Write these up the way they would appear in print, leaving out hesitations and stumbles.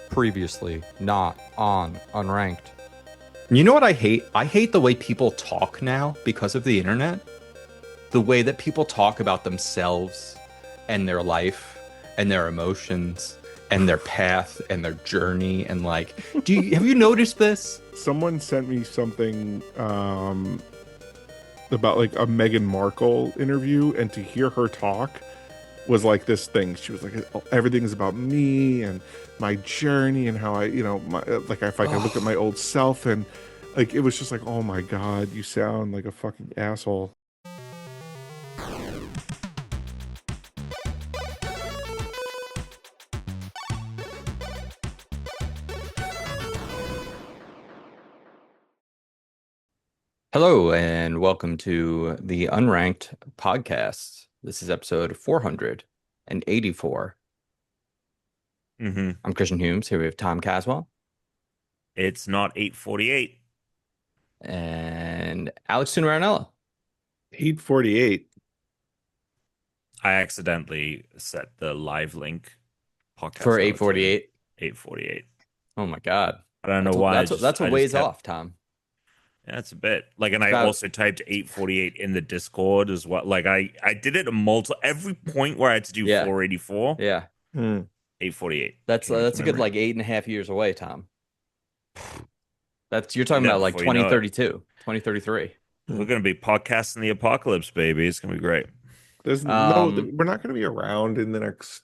Previously not on Unranked. You know what I hate? I hate the way people talk now because of the internet. The way that people talk about themselves and their life and their emotions and their path and their journey and like, have you noticed this? Someone sent me something about like a Meghan Markle interview, and to hear her talk was like this thing. She was like, everything's about me and my journey and how if I can look at my old self, and like it was just like, oh my God, you sound like a fucking asshole. Hello and welcome to the Unranked podcast. This is episode 484. I'm Christian Humes. Here we have Tom Caswell. It's not 8:48. And Alex Tuna. 8:48. I accidentally set the live link podcast For out to 8:48. 8:48. Oh my God. I don't know why. That's a ways off, Tom. Yeah, it's a bit. Like, and I About- also typed 8:48 in the Discord as well. Like, I did it every point where I had to do Yeah. 484. Yeah. 8:48. That's a good like 8.5 years away, Tom. You're talking about like before you know it. 2032, 2033. We're gonna be podcasting the apocalypse, baby. It's gonna be great. There's Um, we're not going to be around in the next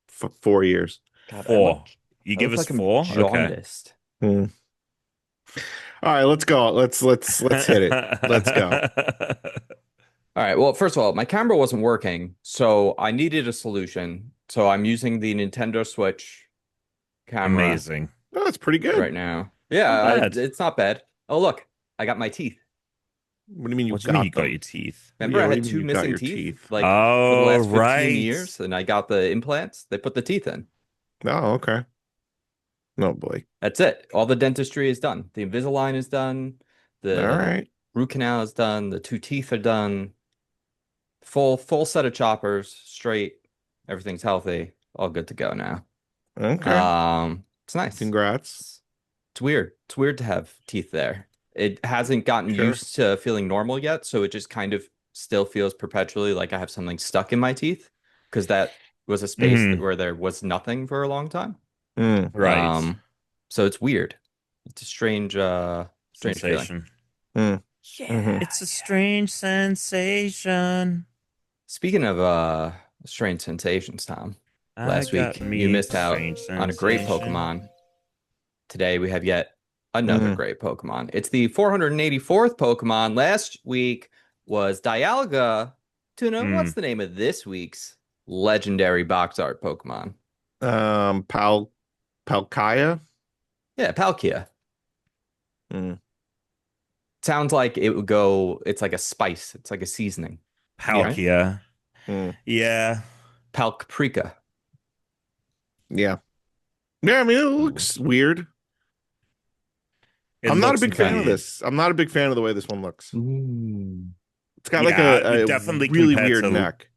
4 years. God, Four. You I give look us like I'm 4? Okay. jaundiced. All right, let's go. Let's hit it. Let's go. All right. Well, first of all, my camera wasn't working, so I needed a solution. So I'm using the Nintendo Switch camera Amazing. Oh, that's pretty good. right now. Yeah, Not bad. it's not bad. Oh, look, I got my teeth. What do you mean What do you mean you got them? your teeth? Remember, Yeah, I what had do you two mean you got missing your teeth, teeth? like for the Oh, last 15 right. years, and I got the implants. They put the teeth in. Oh, okay. No, boy. That's it. All the dentistry is done. The Invisalign is done. The All right. root canal is done. The two teeth are done. Full set of choppers, straight. Everything's healthy. All good to go now. Okay. It's nice. Congrats. It's weird. It's weird to have teeth there. It hasn't gotten Sure. used to feeling normal yet, so it just kind of still feels perpetually like I have something stuck in my teeth because that was a space where there was nothing for a long time. Right. So it's weird. It's a strange feeling. Sensation. Mm. Yeah, Mhm. it's a strange sensation. Speaking of strange sensations, Tom, last I got week me you missed out strange on a great sensation. Pokemon. Today we have yet another Mhm. great Pokemon. It's the 484th Pokemon. Last week was Dialga. Tuna, what's the name of this week's legendary box art Pokemon? Palkia. Yeah, Palkia. Mm. Sounds like it would go, it's like a spice. It's like a seasoning. Palkia. Mm. Yeah. Palpaprika. Yeah. Yeah, I mean, it looks weird. It I'm not a looks big fan of indeed. this. I'm not a big fan of the way this one looks. Ooh. It's got Yeah, like a definitely really compared weird to- neck.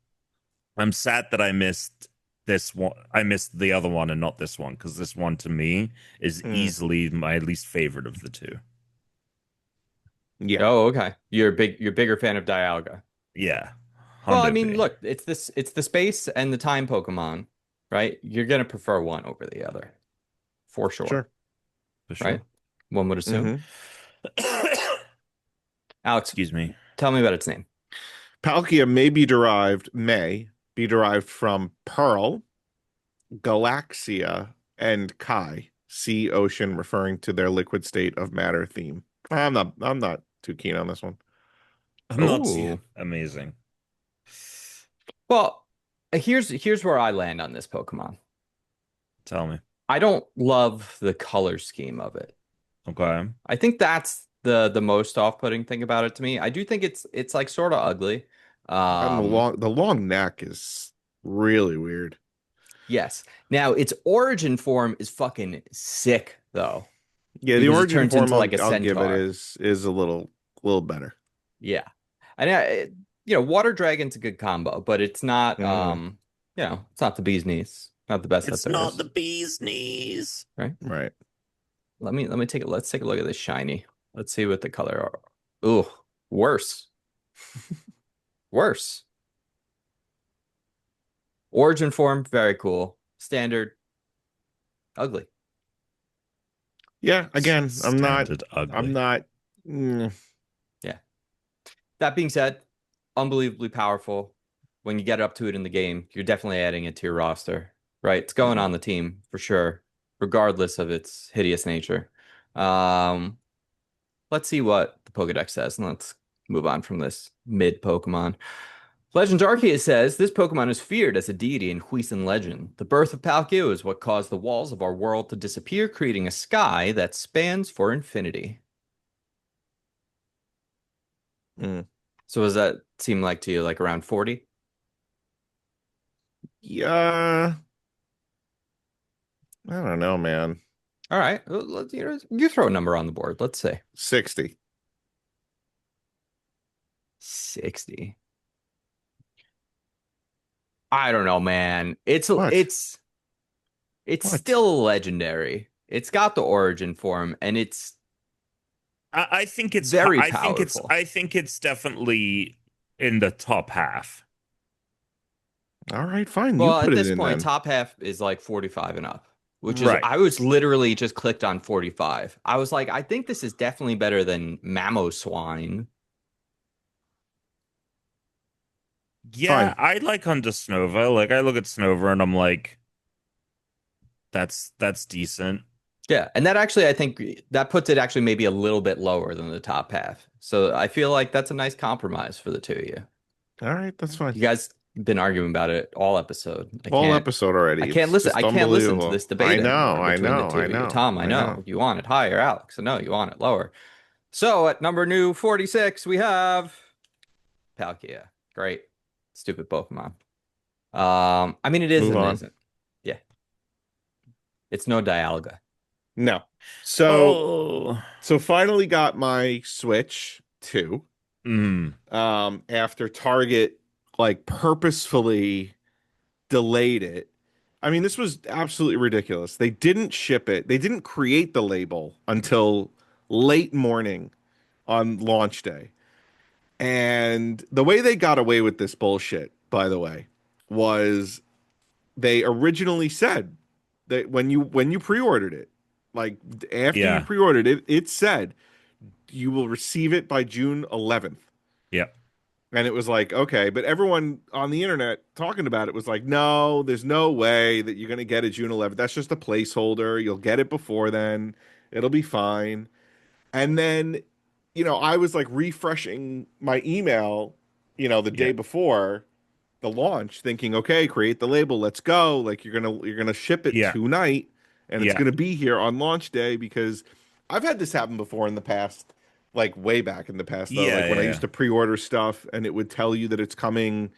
I'm sad that I missed this one. I missed the other one and not this one, because this one to me is easily my least favorite of the two. Yeah. Oh, okay. You're bigger fan of Dialga. Yeah. Well, I 100 mean, B. look, it's the space and the time Pokemon, right? You're gonna prefer one over the other, for sure. Sure. For sure. Right? One would assume. Mhm. Alex, Excuse me. tell me about its name. Palkia may be derived from Pearl, Galaxia, and Kai, sea, ocean, referring to their liquid state of matter theme. I'm not too keen on this one. I'm not Ooh. amazing. Well, here's where I land on this Pokemon. Tell me. I don't love the color scheme of it. Okay. I think that's the most off-putting thing about it to me. I do think it's like sort of ugly. And the long neck is really weird. Yes. Now its origin form is fucking sick though. Yeah, the Because it origin turns form into like a I'll give it centaur. is a little better. Yeah. And Water Dragon's a good combo, but it's not Mhm. it's not the bee's knees. Not the best that It's there not is, the bee's knees. right? Right. Let's take a look at this shiny. Let's see what the color are. Ooh, worse. Worse. Origin form, very cool. Standard, ugly. Yeah. Again, Standard I'm ugly. not. mm, Yeah. That being said, unbelievably powerful. When you get up to it in the game, you're definitely adding it to your roster, right? It's going on the team for sure, regardless of its hideous nature. Um, let's see what the Pokedex says, and let's move on from this mid Pokemon. Legends Arceus says this Pokemon is feared as a deity in Huizen legend. The birth of Palkia is what caused the walls of our world to disappear, creating a sky that spans for infinity. mm. So does that seem like to you like around 40? Yeah. I don't know, man. All right, you throw a number on the board. Let's say 60. 60. I don't know, man. What? It's What? still legendary. It's got the origin form, and it's I think it's very powerful. I think it's definitely in the top half. All right, fine. You Well, put at it this in point, then. top half is like 45 and up, which is Right. I was literally just clicked on 45. I was like, I think this is definitely better than Mamoswine. Yeah, Fine. I like Under Snova. Like I look at Snova and I'm like, that's decent. Yeah, and that actually, I think that puts it actually maybe a little bit lower than the top half. So I feel like that's a nice compromise for the two of you. All right, that's fine. You guys been arguing about it all episode. All episode already. I can't It's listen. just I can't listen to unbelievable. this debate I know, anymore I between the know, two I of you. know, Tom, I I know know. you want it higher. Alex, I know you want it lower. So at number new 46, we have Palkia. Great. Stupid Pokemon. I mean it is Move and it on. isn't. Yeah. It's no Dialga. No. So Oh. finally got my Switch 2. Mm. After Target like purposefully delayed it. I mean, this was absolutely ridiculous. They didn't ship it. They didn't create the label until late morning on launch day. And the way they got away with this bullshit, by the way, was they originally said that when you pre-ordered it, like after you Yeah. pre-ordered it, it said you will receive it by June 11th. Yeah. And it was like, okay, but everyone on the internet talking about it was like, no, there's no way that you're going to get it June 11th. That's just a placeholder. You'll get it before then. It'll be fine. And then, I was like refreshing my email, the day Yeah. before the launch, thinking, okay, create the label, let's go. Like you're gonna ship it Yeah. tonight, and it's Yeah. gonna be here on launch day because I've had this happen before in the past, like way back in the past though. Yeah. Like when I used Yeah. to pre-order stuff and it would tell you that it's coming,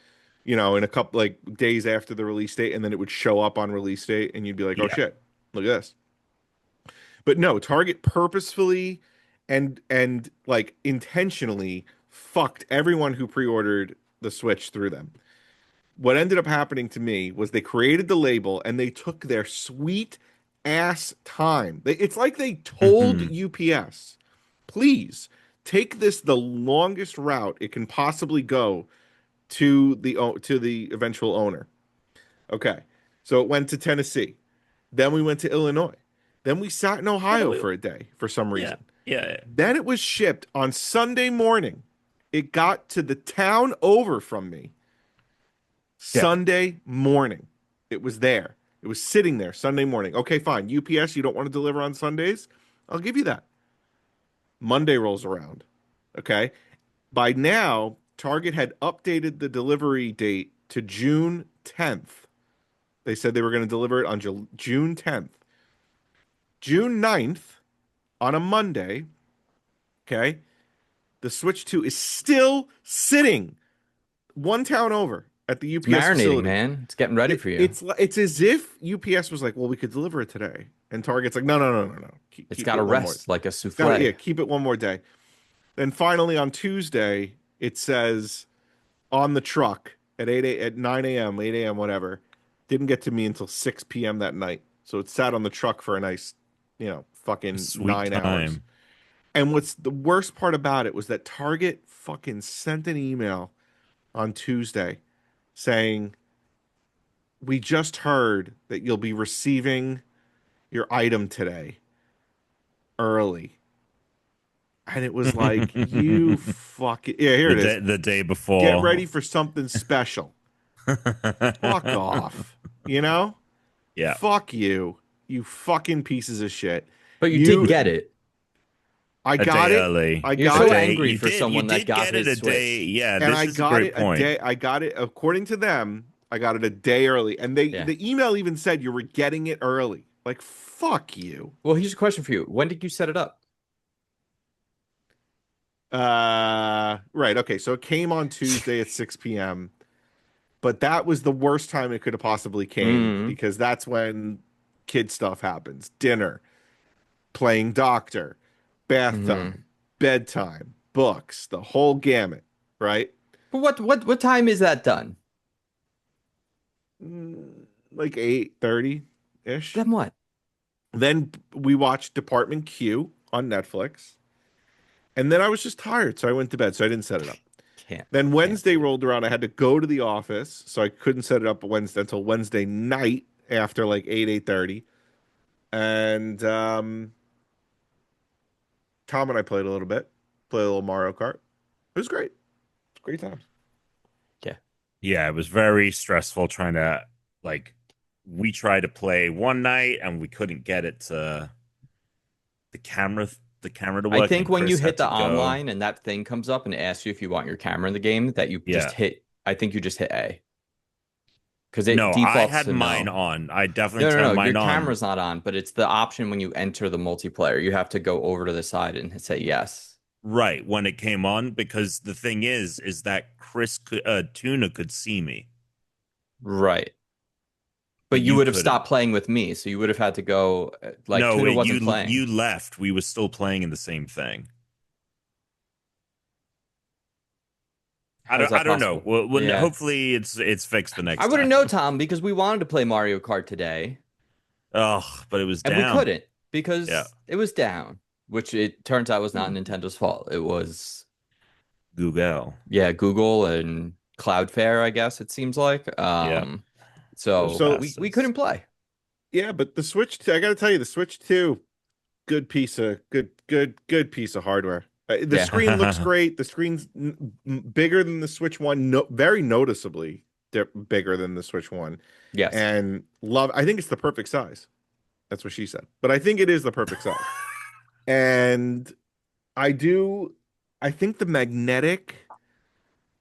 in a couple like days after the release date, and then it would show up on release date, and you'd be like, oh Yeah. shit, look at this. But no, Target purposefully and like intentionally fucked everyone who pre-ordered the Switch through them. What ended up happening to me was they created the label and they took their sweet ass time. It's like they told Mhm. UPS, please take this the longest route it can possibly go to the eventual owner. Okay. So it went to Tennessee. Then we went to Illinois. Then we sat in Ohio for a day for some Yeah. reason. Yeah. Then it was shipped on Sunday morning. It got to the town over from me Yeah. Sunday morning. It was there. It was sitting there Sunday morning. Okay, fine. UPS, you don't want to deliver on Sundays? I'll give you that. Monday rolls around. Okay. By now, Target had updated the delivery date to June 10th. They said they were going to deliver it on June 10th. June 9th, on a Monday, okay, the Switch 2 is still sitting one town over at the It's UPS marinating, facility. man. It's getting ready for you. It's as if UPS was like, well, we could deliver it today. And Target's like, no, no, no, no, no. It's Keep got it to one more. rest like a Yeah, souffle. keep it one more day. Then finally on Tuesday, it says on the truck at 9 a.m., 8 a.m., whatever, Didn't get to me until 6 p.m. that night. So it sat on the truck for a nice, fucking Sweet 9 hours. time. And what's the worst part about it was that Target fucking sent an email on Tuesday saying, "We just heard that you'll be receiving your item today early." And it was like, you fucking, yeah, here The it is. day Get ready before. for something special. Fuck off. You know? Yeah. Fuck you. You fucking pieces of shit. But you did You, get it. I A got day it. early. I You're A got so it. day. angry for You someone that did got get it his a day. Switch. Yeah, And this I is a got it great a point. day. I got it, according to them, I got it a day early. And Yeah. the email even said you were getting it early. Like, fuck you. Well, here's a question for you. When did you set it up? Right. Okay. So it came on Tuesday at 6 p.m. But that was the worst time it could have possibly came Mm, because that's when kid stuff happens. Dinner, playing doctor, bath hmm time, bedtime, books, the whole gamut, right? But what time is that done? Like 8:30 ish. Then what? Then we watched Department Q on Netflix. And then I was just tired, so I went to bed, so I didn't set it up. Then Can't Wednesday do it. rolled around. I had to go to the office, so I couldn't set it up Wednesday until Wednesday night after like 8:30. And Tom and I played a little bit, played a little Mario Kart. It was great. It's great times. Yeah. Yeah, it was very stressful trying to like we tried to play one night and we couldn't get it to the camera to I work think and when you Chris hit had the to go. online and that thing comes up and asks you if you want your camera in the game, that you just Yeah. hit, I think you just hit A because it No, I defaults had to mine no. on. I definitely No, no, turned no. Your mine on. camera's not on, but it's the option when you enter the multiplayer. You have to go over to the side and say yes. Right when it came on because the thing is that Tuna could see me, Right. but But you you would have couldn't. stopped playing with me, so you would have had to go like No, Tuna wait, wasn't you playing. left. We were still playing in the same thing. How is I that don't know. possible? Well, Yeah. hopefully it's fixed the I next wouldn't time. know, Tom, because we wanted to play Mario Kart today, Oh, but it was and we down. couldn't Yeah, because it was down, which it turns out was not Nintendo's fault. It was, Google. yeah, Google and Cloudflare, I guess it seems like. Yeah, those So So we couldn't bastards. play. yeah, but the Switch, I got to tell you, the Switch 2, good piece of hardware. The Yeah. screen looks great. The screen's bigger than the Switch 1, no, very noticeably bigger than the Switch 1. Yes. And love, I think it's the perfect size. That's what she said. But I think it is the perfect size. And I do, I think the magnetic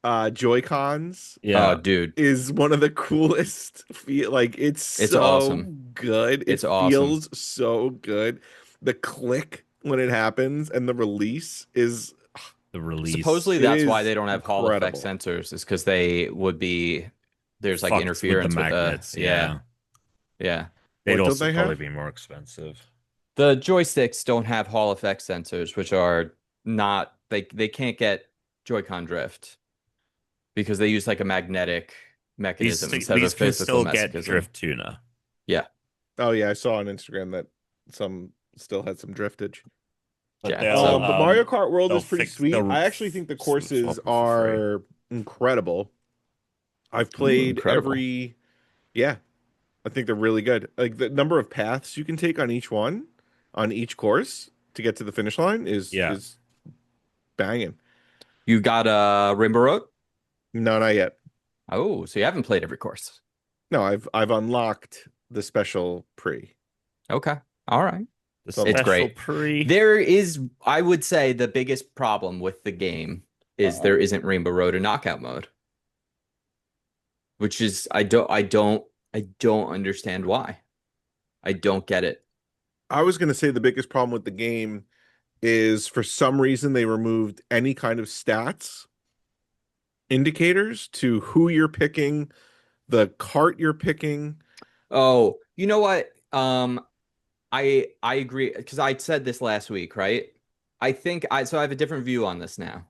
Joy-Cons Oh, Yeah, dude, is one of the coolest feel, like it's it's so awesome. good. It It's awesome. feels so good. The click when it happens and the release is the release Supposedly it that's why is they don't have Hall effect incredible. sensors, is because they would be there's like fucked with the interference with magnets. yeah, Yeah, yeah. they'd What don't also they probably have? be more expensive. The joysticks don't have Hall effect sensors, which are not they can't get Joy-Con drift because they use like a magnetic mechanism instead of a These can physical still get mechanism. drift tuna, Yeah, Oh yeah, I saw on Instagram that some still had some driftage. but yeah. So But Mario Kart World they'll is pretty fix sweet. they'll I actually think the swap courses it for free. are incredible. I've ooh, played incredible. yeah, I think they're really good. Like the number of paths you can take on each one, on each course to get to the finish line Yeah, is banging. You got a Rainbow Road? No, not yet. Oh, so you haven't played every course. No, I've unlocked the special pre. Okay. All right. the So I'm It's special great. pre. There is, I would say, the biggest problem with the game is there isn't Rainbow Road or Knockout mode, which is I don't understand why. I don't get it. I was gonna say the biggest problem with the game is for some reason they removed any kind of stats indicators to who you're picking, the cart you're picking. Oh, you know what? I agree because I said this last week, right? I think I have a different view on this now.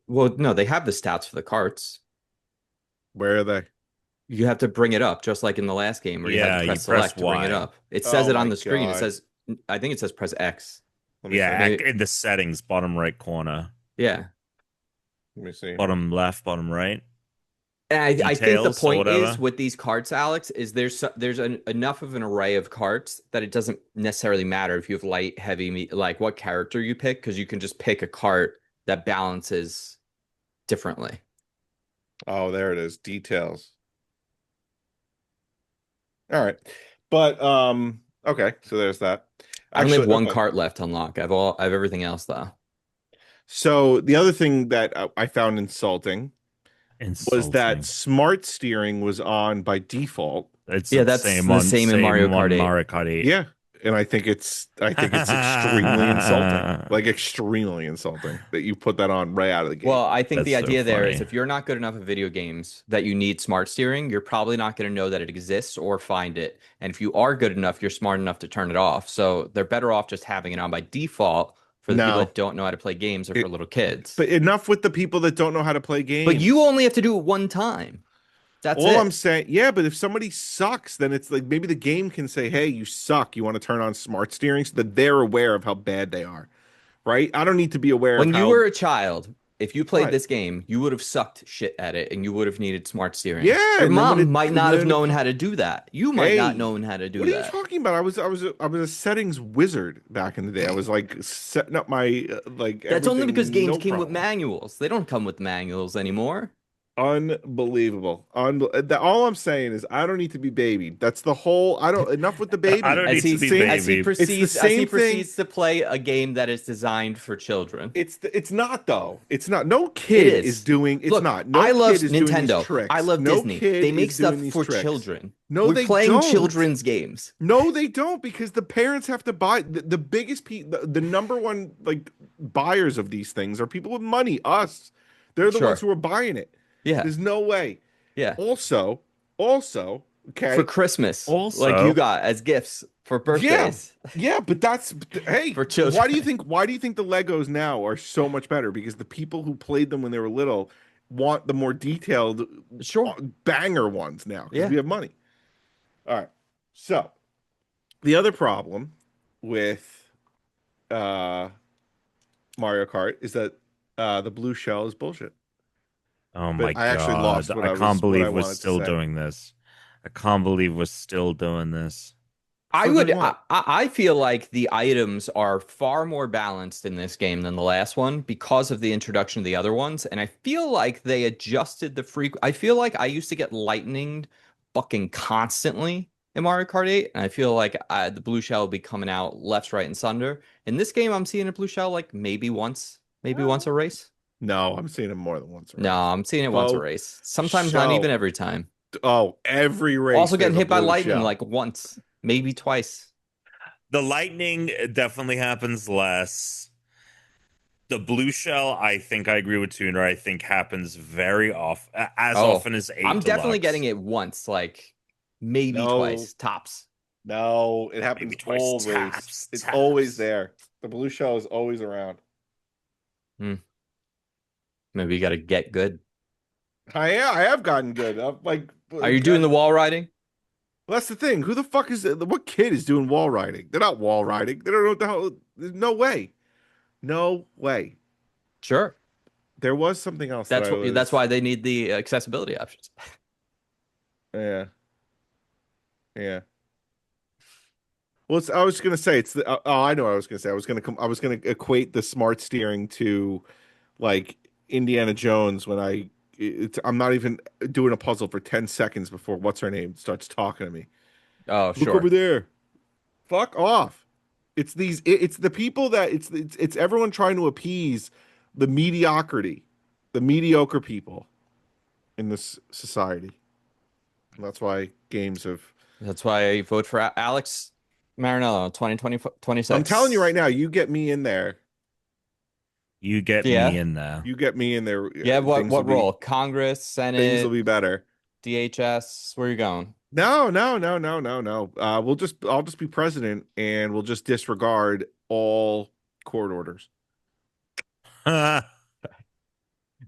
Well, no, they have the stats for the carts. Where are they? You have to bring it up, just like in the last game where you had to Yeah, you press press select to bring it Y. up. It says Oh it on my the screen. It god. says, I think it says press X. Let me see. Yeah, Maybe, in the settings, bottom right corner, yeah. Let me see. Hold on. bottom left, bottom right, And I think the details or point is whatever. with these carts, Alex, is enough of an array of carts that it doesn't necessarily matter if you have light, heavy, like what character you pick, because you can just pick a cart that balances differently. Oh, there it is. Details. All right. But okay, so there's that. I only have Actually, one okay. cart left to unlock. I have everything else though. So the other thing that I found insulting was that Insulting. smart steering was on by default. It's Yeah, the that's the same in Mario same Kart on 8. Mario Kart 8. Yeah, and I think it's extremely insulting. Like extremely insulting that you put that on right out of the gate. Well, I think That's the so idea there is funny. if you're not good enough at video games that you need smart steering, you're probably not going to know that it exists or find it. And if you are good enough, you're smart enough to turn it off. So they're better off just having it on by default for the people No. that don't know how to play games or for It, little kids. but enough with the people that don't know how to play But you games. only have to do it one time. That's All I'm it. saying, yeah, but if somebody sucks, then it's like maybe the game can say, "Hey, you suck. You want to turn on smart steering so that they're aware of how bad they are." Right? I don't need to be aware of When you how were a child, if you played what. this game, you would have sucked shit at it and you would have needed smart steering. Yeah, Your and then when mom it might and not have then it known how to do that. You might not hey, known how to what do are you that. talking about? I was a settings wizard back in the day. I was like setting up my like That's only because everything games no came with problem. manuals. They don't come with manuals anymore. Unbelievable. All I'm saying is I don't need to be babied. That's the whole I don't enough with the I baby. don't It's need the to be same baby. it's the As he same thing. proceeds to play a game that is designed for children. It's not though. It's not. No It kid is is. doing it's Look, not. No I love kid is doing these Nintendo. I tricks. love No Disney. kid They make is doing stuff these for tricks. children. No, We're they playing don't. children's games. No, they don't because the parents have to buy the biggest the number one like buyers of these things are people with money, us. They're the ones Sure. who are buying it. Yeah. There's no way. Yeah. Also, also, For okay. Christmas, like you Also, got as gifts for Yeah. birthdays Yeah, but that's hey, for children. why do you think the Legos now are so much better? Because the people who played them when they were little want the more detailed Sure. banger ones now because Yeah. we have money. All right. So, the other problem with uh Mario Kart is that the blue shell is bullshit. oh But my I actually God, lost I can't what I believe we're wanted to still say. doing this. I can't believe we're still doing this. I Still would doing what? I feel like the items are far more balanced in this game than the last one because of the introduction of the other ones, and I feel like they adjusted the I feel like I used to get lightninged fucking constantly in Mario Kart 8, and I feel like the blue shell will be coming out left, right, and center. In this game, I'm seeing a blue shell like maybe once a race. No, I'm seeing him more than once No, already. I'm seeing it once a Faux race. Sometimes not even show. every time. Oh, every race Also getting there's a hit by blue lightning shell. like once, maybe twice. The lightning definitely happens less. The blue shell, I think I agree with Tuna. I think happens very as Oh, often as 8 I'm definitely getting Deluxe. it once, like maybe No, twice, tops. no, it Maybe happens twice. all race. Taps, It's always taps. there. The blue shell is always around. Hmm. Maybe you got to get good. I have gotten good. I'm like, Are you doing the wall riding? well, that's the thing. Who the fuck is what kid is doing wall riding? They're not wall riding. They don't know what the hell. There's no way. No way. Sure. There was something else that I That's was. why they need the accessibility options. Yeah, yeah. Well, I was gonna say it's the. Oh, I know what I was gonna say. I was gonna equate the smart steering to like Indiana Jones when I'm not even doing a puzzle for 10 seconds before what's her name starts talking to me. Oh, Look over sure. there. Fuck off. It's the people that it's everyone trying to appease the mediocrity, the mediocre people in this society. And that's why games have That's why I vote for Alex Marinello, 2020 I'm telling you right 26. now, you get me in there. You get me Yeah. in there. You get me in there, Yeah, what role? things Congress, will Senate, be better. DHS, where you going? No, no, no, no, no, no. I'll just be president and we'll just disregard all court orders.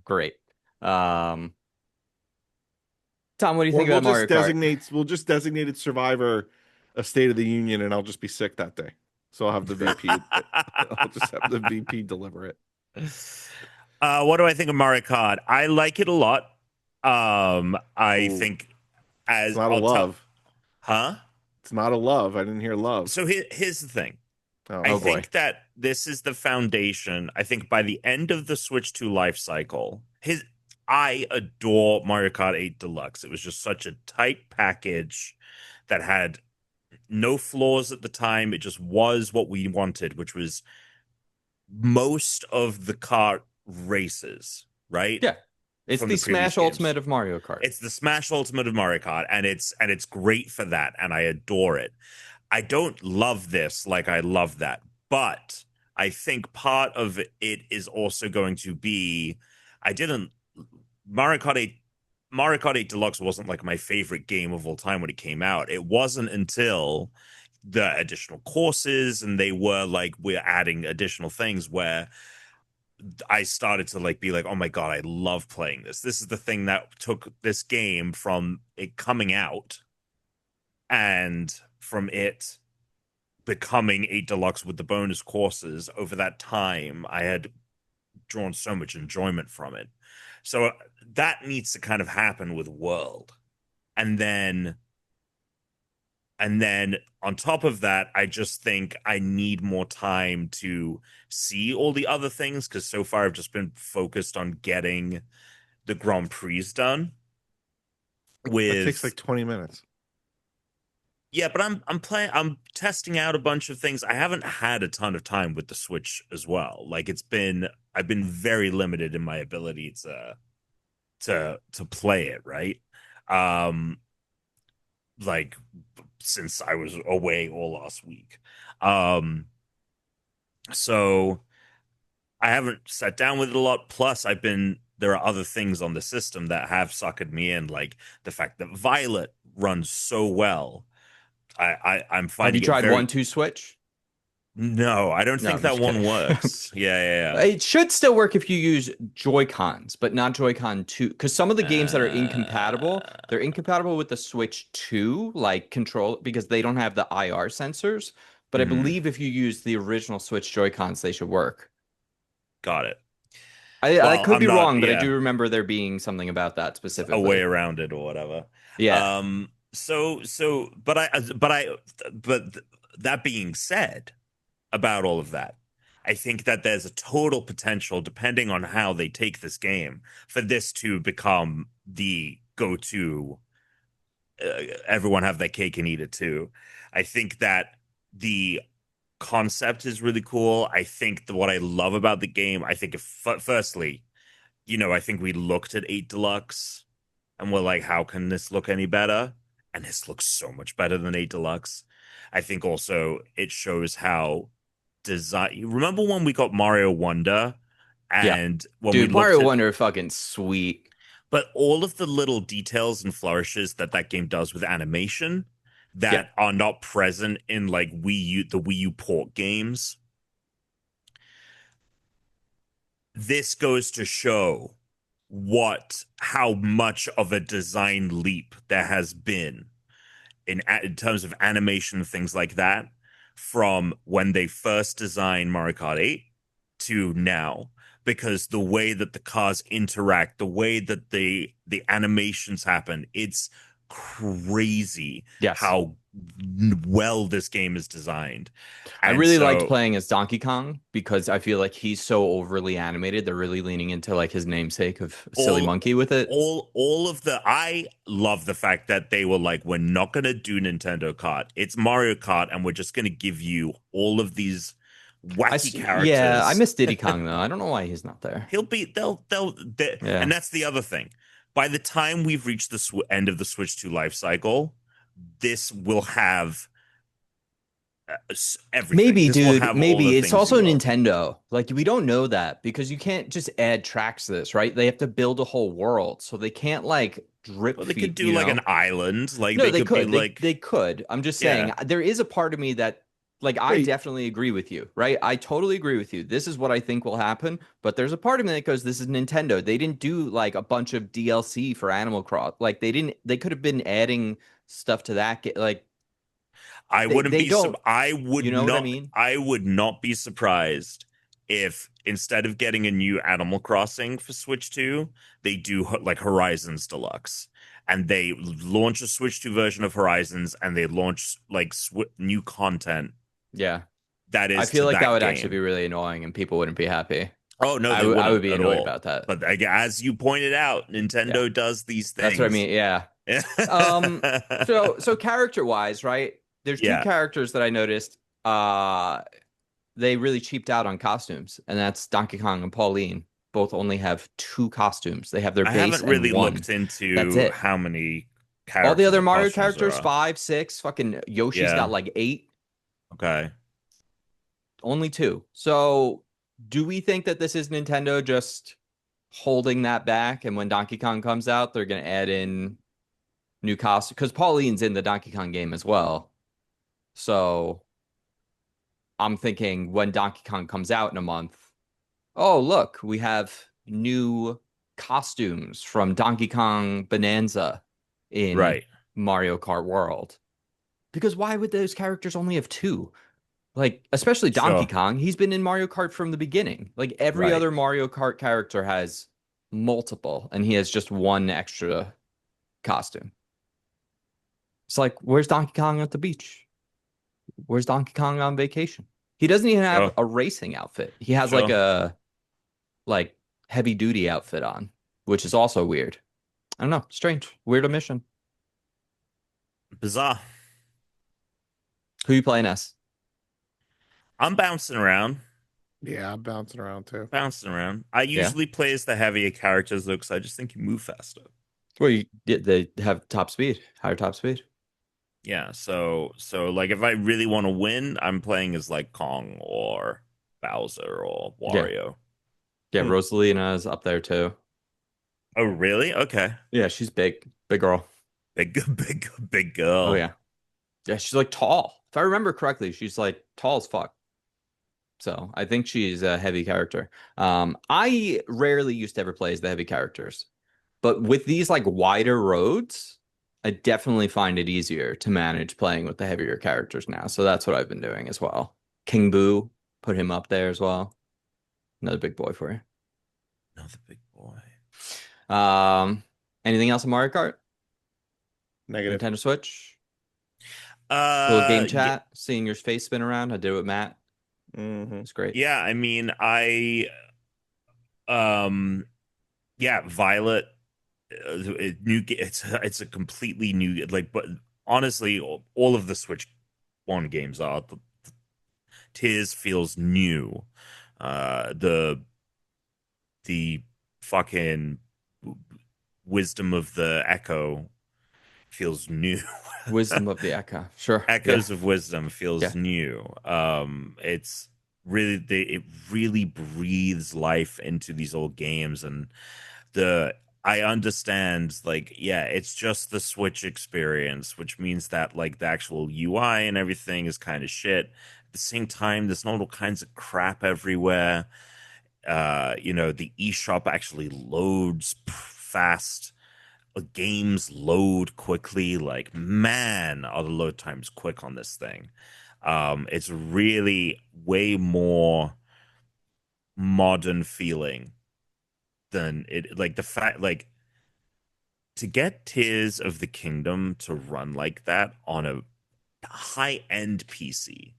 Great. Um, Tom, what do you Or think about Mario Kart? we'll just designate it Survivor a State of the Union, and I'll just be sick that day. So I'll have the VP. I'll just have the VP deliver it. What do I think of Mario Kart? I like it a lot. I Ooh, think it's as not a I'll tell, love. huh? It's not a love. I didn't hear love. So here's the thing. Oh, I Oh boy. think that this is the foundation. I think by the end of the Switch 2 life cycle, I adore Mario Kart 8 Deluxe. It was just such a tight package that had no flaws at the time. It just was what we wanted, which was most of the kart races, right? Yeah. It's From the the previous Smash games. Ultimate of Mario Kart. It's the Smash Ultimate of Mario Kart, and it's great for that, and I adore it. I don't love this like I love that, but I think part of it is also going to be I didn't Mario Kart 8 Mario Kart 8 Deluxe wasn't like my favorite game of all time when it came out. It wasn't until the additional courses and they were like we're adding additional things where I started to like be like, oh my God, I love playing this. This is the thing that took this game from it coming out and from it becoming 8 Deluxe with the bonus courses. Over that time, I had drawn so much enjoyment from it. So that needs to kind of happen with World. And then on top of that, I just think I need more time to see all the other things because so far I've just been focused on getting the Grand Prix done. that takes like With 20 minutes. yeah, but I'm testing out a bunch of things. I haven't had a ton of time with the Switch as well. Like I've been very limited in my ability to play it, right? Um like since I was away all last week. Um, so I haven't sat down with it a lot. Plus, there are other things on the system that have suckered me in, like the fact that Violet runs so well. I'm Have you finding it tried very 1-2 Switch? no, I don't No, think I'm that just one kidding. works. Yeah, It should still work if you use Joy-Cons, but not Joy-Con 2. Because some of the games that are incompatible, yeah. they're incompatible with the Switch 2, like control, because they don't have the IR sensors. But I Mhm. believe if you use the original Switch Joy-Cons, they should work. Got it. I Well, could I'm be not, wrong, but I yeah, do remember there being something about that a way specifically. around it or whatever. Yeah. But that being said, about all of that, I think that there's a total potential, depending on how they take this game, for this to become the go-to. Everyone have their cake and eat it too. I think that the concept is really cool. I think what I love about the game, I think, firstly, I think we looked at 8 Deluxe and we're like, how can this look any better? And this looks so much better than 8 Deluxe. I think also it shows how design. Remember when we got Mario Wonder Yeah. and when we Dude, looked Mario at, Wonder fucking sweet. but all of the little details and flourishes that that game does with animation Yeah. that are not present in like the Wii U port games. This goes to show how much of a design leap there has been in terms of animation and things like that from when they first designed Mario Kart 8 to now, because the way that the cars interact, the way that the animations happen, it's crazy Yes. how well this game is designed. I And really liked so playing as Donkey Kong because I feel like he's so overly animated. They're really leaning into like his namesake of Silly all Monkey with it. all of the I love the fact that they were like, we're not gonna do Nintendo Kart. It's Mario Kart, and we're just gonna give you all of these wacky Yeah, I characters. miss Diddy Kong though. I don't know why he's not there. He'll be and Yeah. that's the other thing. By the time we've reached the end of the Switch 2 life cycle, this will have everything. Maybe, This will dude, have all the maybe it's things you also love. Nintendo. Like we don't know that because you can't just add tracks to this, right? They have to build a whole world. So they can't like drip Well, they could feed, do like an island. Like No, they they could be could. like, They could. I'm just saying yeah. there is a part of me that Like, I Wait, definitely agree with you, right? I totally agree with you. This is what I think will happen. But there's a part of me that goes, this is Nintendo. They didn't do like a bunch of DLC for Animal Crossing. Like, they could have been adding stuff to that. Like, I they, wouldn't they be don't, you know what I mean? I would not be surprised if instead of getting a new Animal Crossing for Switch 2, they do like Horizons Deluxe, and they launch a Switch 2 version of Horizons, and they launch like new content Yeah. that I is feel to like that that would actually be game. really annoying and people wouldn't be happy. Oh no, I they I would wouldn't be at annoyed all. about that. But as you pointed out, Yeah. Nintendo does these That's what I things. mean. Yeah. So character wise, right? There's two Yeah, characters that I noticed. Uh, they really cheaped out on costumes, and that's Donkey Kong and Pauline. Both only have two costumes. They have their I base haven't and really one. looked That's into it. how many All the characters other or Mario costumes there characters, are. five, six, fucking Yoshi's got Yeah. like eight, Okay. only two. So, do we think that this is Nintendo just holding that back? And when Donkey Kong comes out, they're going to add in new costumes? Because Pauline's in the Donkey Kong game as well. So, I'm thinking when Donkey Kong comes out in a month, oh, look, we have new costumes from Donkey Kong Bonanza in Right. Mario Kart World. Because why would those characters only have two? Like, especially Donkey Sure. Kong, he's been in Mario Kart from the beginning. Like, every Right. other Mario Kart character has multiple, and he has just one extra costume. It's like, where's Donkey Kong at the beach? Where's Donkey Kong on vacation? He doesn't even have Sure. a racing outfit. He has like Sure. a like heavy duty outfit on, which is also weird. I don't know, strange, weird omission. Bizarre. Who you playing as? I'm bouncing around. yeah, I'm bouncing around too. Bouncing around. I Yeah. usually play as the heavier characters though, because I just think you move faster. Well, you did they have top speed, higher top speed. Yeah. So like if I really want to win, I'm playing as like Kong or Bowser or Yeah. Wario. Yeah, Hmm. Rosalina is up there too. Oh, really? Okay. Yeah, she's big, big girl. Big, big Oh girl. yeah. Yeah, she's like tall. If I remember correctly, she's like tall as fuck. So I think she's a heavy character. I rarely used to ever play as the heavy characters, but with these like wider roads, I definitely find it easier to manage playing with the heavier characters now. So that's what I've been doing as well. King Boo, put him up there as well. Another big boy for Another big boy. you. Anything else in Mario Kart? Negative. Nintendo Switch? Little game Yeah, chat, seeing your face spin around. I did it with Matt. Hmm. It's great. yeah. I mean, um, yeah, Violet. It's a completely new like, but honestly, all of the Switch One games are. Tears feels new. The fucking wisdom of the Echo feels new. Wisdom of the Echo. Sure. Yeah. Echoes of Wisdom feels Yeah. new. It's really it really breathes life into these old games, and the I understand, like, yeah, it's just the Switch experience, which means that like the actual UI and everything is kind of shit. At the same time, there's not all kinds of crap everywhere. The eShop actually loads fast. Games load quickly. Like, man, are the load times quick on this thing. It's really way more modern feeling than it like the fact like to get Tears of the Kingdom to run like that on a high end PC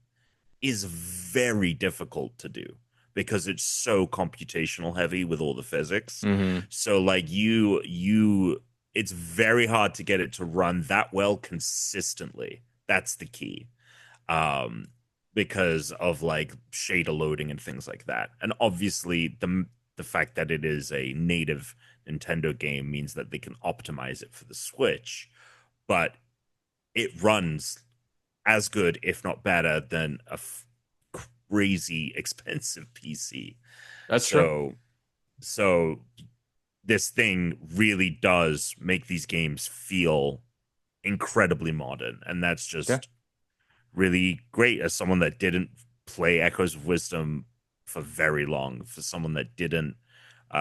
is very difficult to do because it's so computational heavy with all the physics. Hmm. So like you it's very hard to get it to run that well consistently. That's the key. Um because of like shader loading and things like that. And obviously the fact that it is a native Nintendo game means that they can optimize it for the Switch, but it runs as good, if not better, than a crazy expensive PC. That's true. So this thing really does make these games feel incredibly modern, and that's Yeah. just really great as someone that didn't play Echoes of Wisdom for very long. For someone that didn't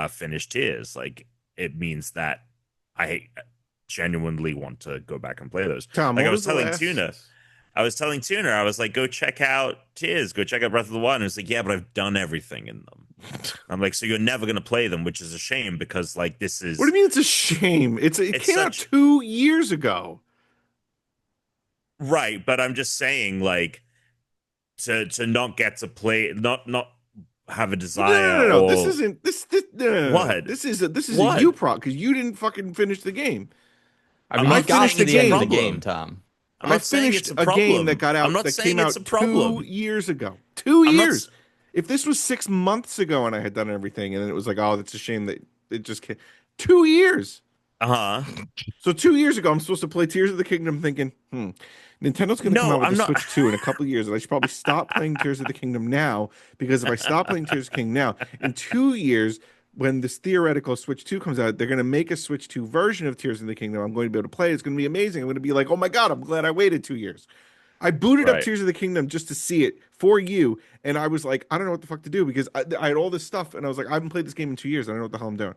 finish Tears, like it means that I genuinely want to go back and play those. Tom, Like what was the last? I was telling Tuna, I was like, go check out Tears, go check out Breath of the Wild. And it's like, yeah, but I've done everything in them. I'm like, so you're never gonna play them, which is a shame because like this What do is you mean it's a shame? It it's came out such 2 years ago. right, but I'm just saying like to not get to play, not have a Well, no, no, desire no, no. This or isn't this. No, no, no, no. what This is a what. you prop because you didn't fucking finish the game. I I'm mean, you I not got finished saying to the it's the a end of game. the game, problem. Tom. I'm I not saying it's finished a a game that problem. got I'm out not that saying came it's out a two problem. years ago. 2 years. I'm not. If this was 6 months ago and I had done everything, and then it was like, oh, that's a shame that it just came. 2 years. Uh-huh. So 2 years ago, I'm supposed to play Tears of the Kingdom, thinking, Nintendo's going to come No, out with I'm a not. Switch 2 in a couple of years, and I should probably stop playing Tears of the Kingdom now because if I stop playing Tears of the Kingdom now, in 2 years, when this theoretical Switch 2 comes out, they're going to make a Switch 2 version of Tears of the Kingdom. I'm going to be able to play it. It's going to be amazing. I'm going to be like, oh my God, I'm glad I waited 2 years. I booted up Right. Tears of the Kingdom just to see it for you, and I was like, I don't know what the fuck to do because I had all this stuff, and I was like, I haven't played this game in 2 years. I don't know what the hell I'm doing.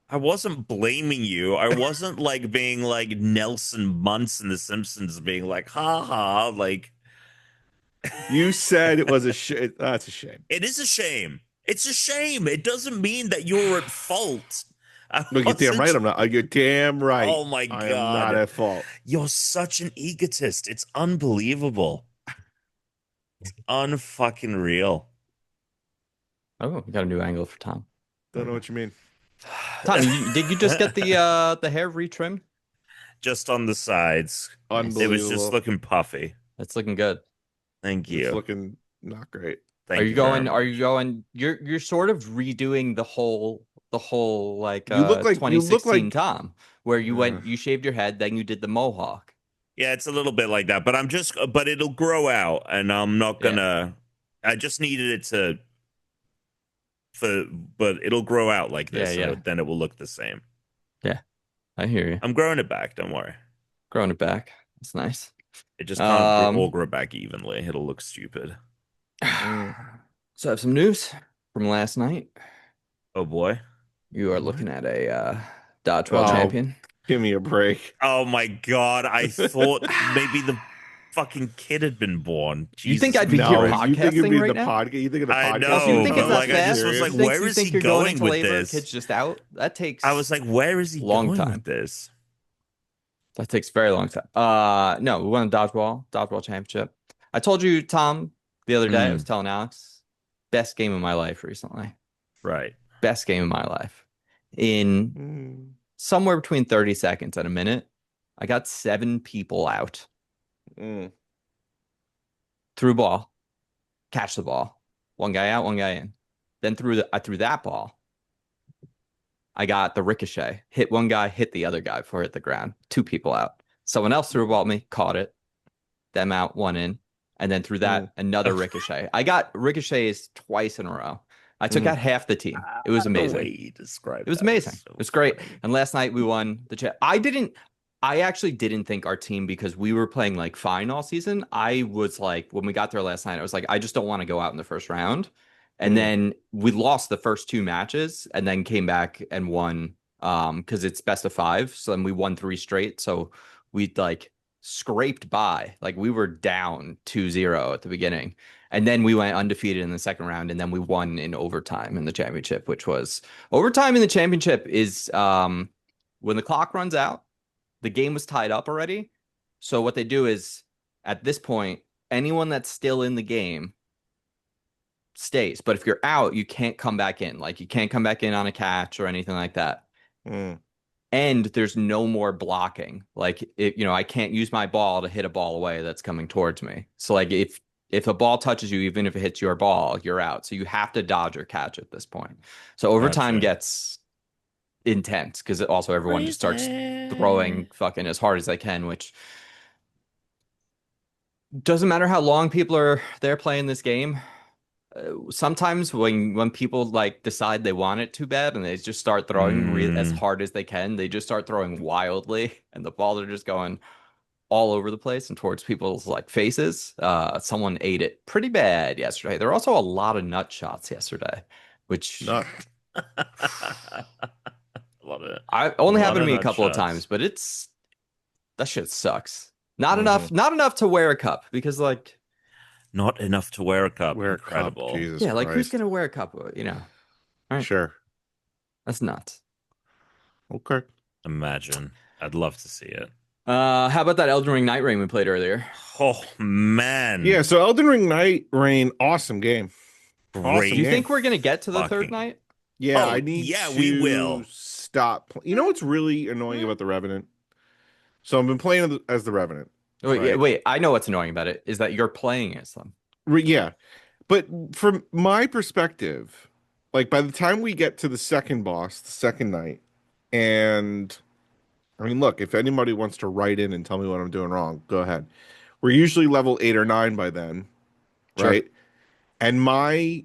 I wasn't blaming you. I wasn't like being like Nelson Muntz in The Simpsons, being like, ha ha. Like, You said it was a shit. That's a shame. it is a shame. It's a shame. It doesn't mean that you're at fault. I No, you're damn right. wasn't. I'm not. You're damn right. Oh my I am not God. at fault. You're such an egotist. It's unbelievable. Unfucking real. Oh, we got a new angle for Tom. Don't know what you mean. Tom, did you just get the hair retrimmed? Just on the sides. Nice. It was just Unbelievable. looking puffy. That's looking good. Thank It's you. looking not great. Thank Are you you very going? Are much. you going? You're sort of redoing the whole like You look like 2016 Tom, where you Uh, went, you shaved your head, then you did the mohawk. Yeah, it's a little bit like that, but it'll grow out, and I'm not Yeah. gonna. I just needed it to, but it'll grow out like this, Yeah, yeah. and then it will look the same. I hear you. I'm growing it back. Don't worry. Growing it back. That's nice. It just can't all Um, grow back evenly. It'll look stupid. So I have some news from last night. Oh boy. You are What? looking at a dodgeball Oh. champion. give me a break. Oh my God. I thought maybe the fucking kid had been born. You think Jesus I'd be No, here Christ. you think you'd podcasting be in right the now? podcast? You think of the I podcast? know, You think it's but that like I fast? just was like, You think- where you is think he you're going going into with labor, this? kid's just out? That takes I was like, where is he long going time. with this? That takes a very long time. No, we won a dodgeball championship. I told you, Tom, the other day, I was telling Alex, best game of my life recently. Right. Best game of my life. In Mm. somewhere between 30 seconds and a minute, I got 7 people out. Mm. Threw ball, catch the ball. One guy out, one guy in. Then I threw that ball. I got the ricochet. Hit one guy, hit the other guy before it hit the ground. 2 people out. Someone else threw a ball at me, caught it. Them out, one in. And then through that, another ricochet. I got ricochets twice in a row. I took out half the team. It was The amazing. way you described It was that amazing. so It was great. funny. And last night we won the chat. I actually didn't think our team, because we were playing like fine all season. I was like, when we got there last night, I was like, I just don't want to go out in the first round. And then we lost the first 2 matches and then came back and won because it's best of 5. So then we won 3 straight. So we like scraped by. Like we were down 2-0 at the beginning. And then we went undefeated in the second round, and then we won in overtime in the championship, which was overtime in the championship is when the clock runs out, the game was tied up already. So what they do is at this point, anyone that's still in the game stays. But if you're out, you can't come back in. Like you can't come back in on a catch or anything like that. Mm. And there's no more blocking. Like I can't use my ball to hit a ball away that's coming towards me. So like if a ball touches you, even if it hits your ball, you're out. So you have to dodge or catch at this point. So overtime gets intense because also everyone just starts throwing fucking as hard as they can, which doesn't matter how long people are there playing this game. Sometimes when people like decide they want it too bad and they just start throwing as hard as they can, they just start throwing wildly, and the balls are just going all over the place and towards people's like faces. Someone ate it pretty bad yesterday. There were also a lot of nut shots yesterday, which Not. Love it. I A only lot happened to of me a nut couple of shots. times, but that shit sucks. Not Mhm. enough, not enough to wear a cup because like Not enough to wear a cup. Wear a cup. Incredible. Jesus yeah, like who's Christ. gonna wear a cup? You know, all right? Sure. That's nuts. Okay. Imagine. I'd love to see it. How about that Elden Ring Nightreign we played earlier? Oh man. Yeah. So Elden Ring Night Rain, awesome game. Do Awesome Great you game. think we're gonna get to the third fucking. night? Yeah, Oh, I need yeah, we to will. stop. You know what's really annoying about the Revenant? So I've been playing as the Revenant, Wait, right? wait. I know what's annoying about it is that you're playing as them. Yeah, but from my perspective, like by the time we get to the second boss, the second night, and I mean, look, if anybody wants to write in and tell me what I'm doing wrong, go ahead. We're usually level 8 or 9 by then, Sure. right? And my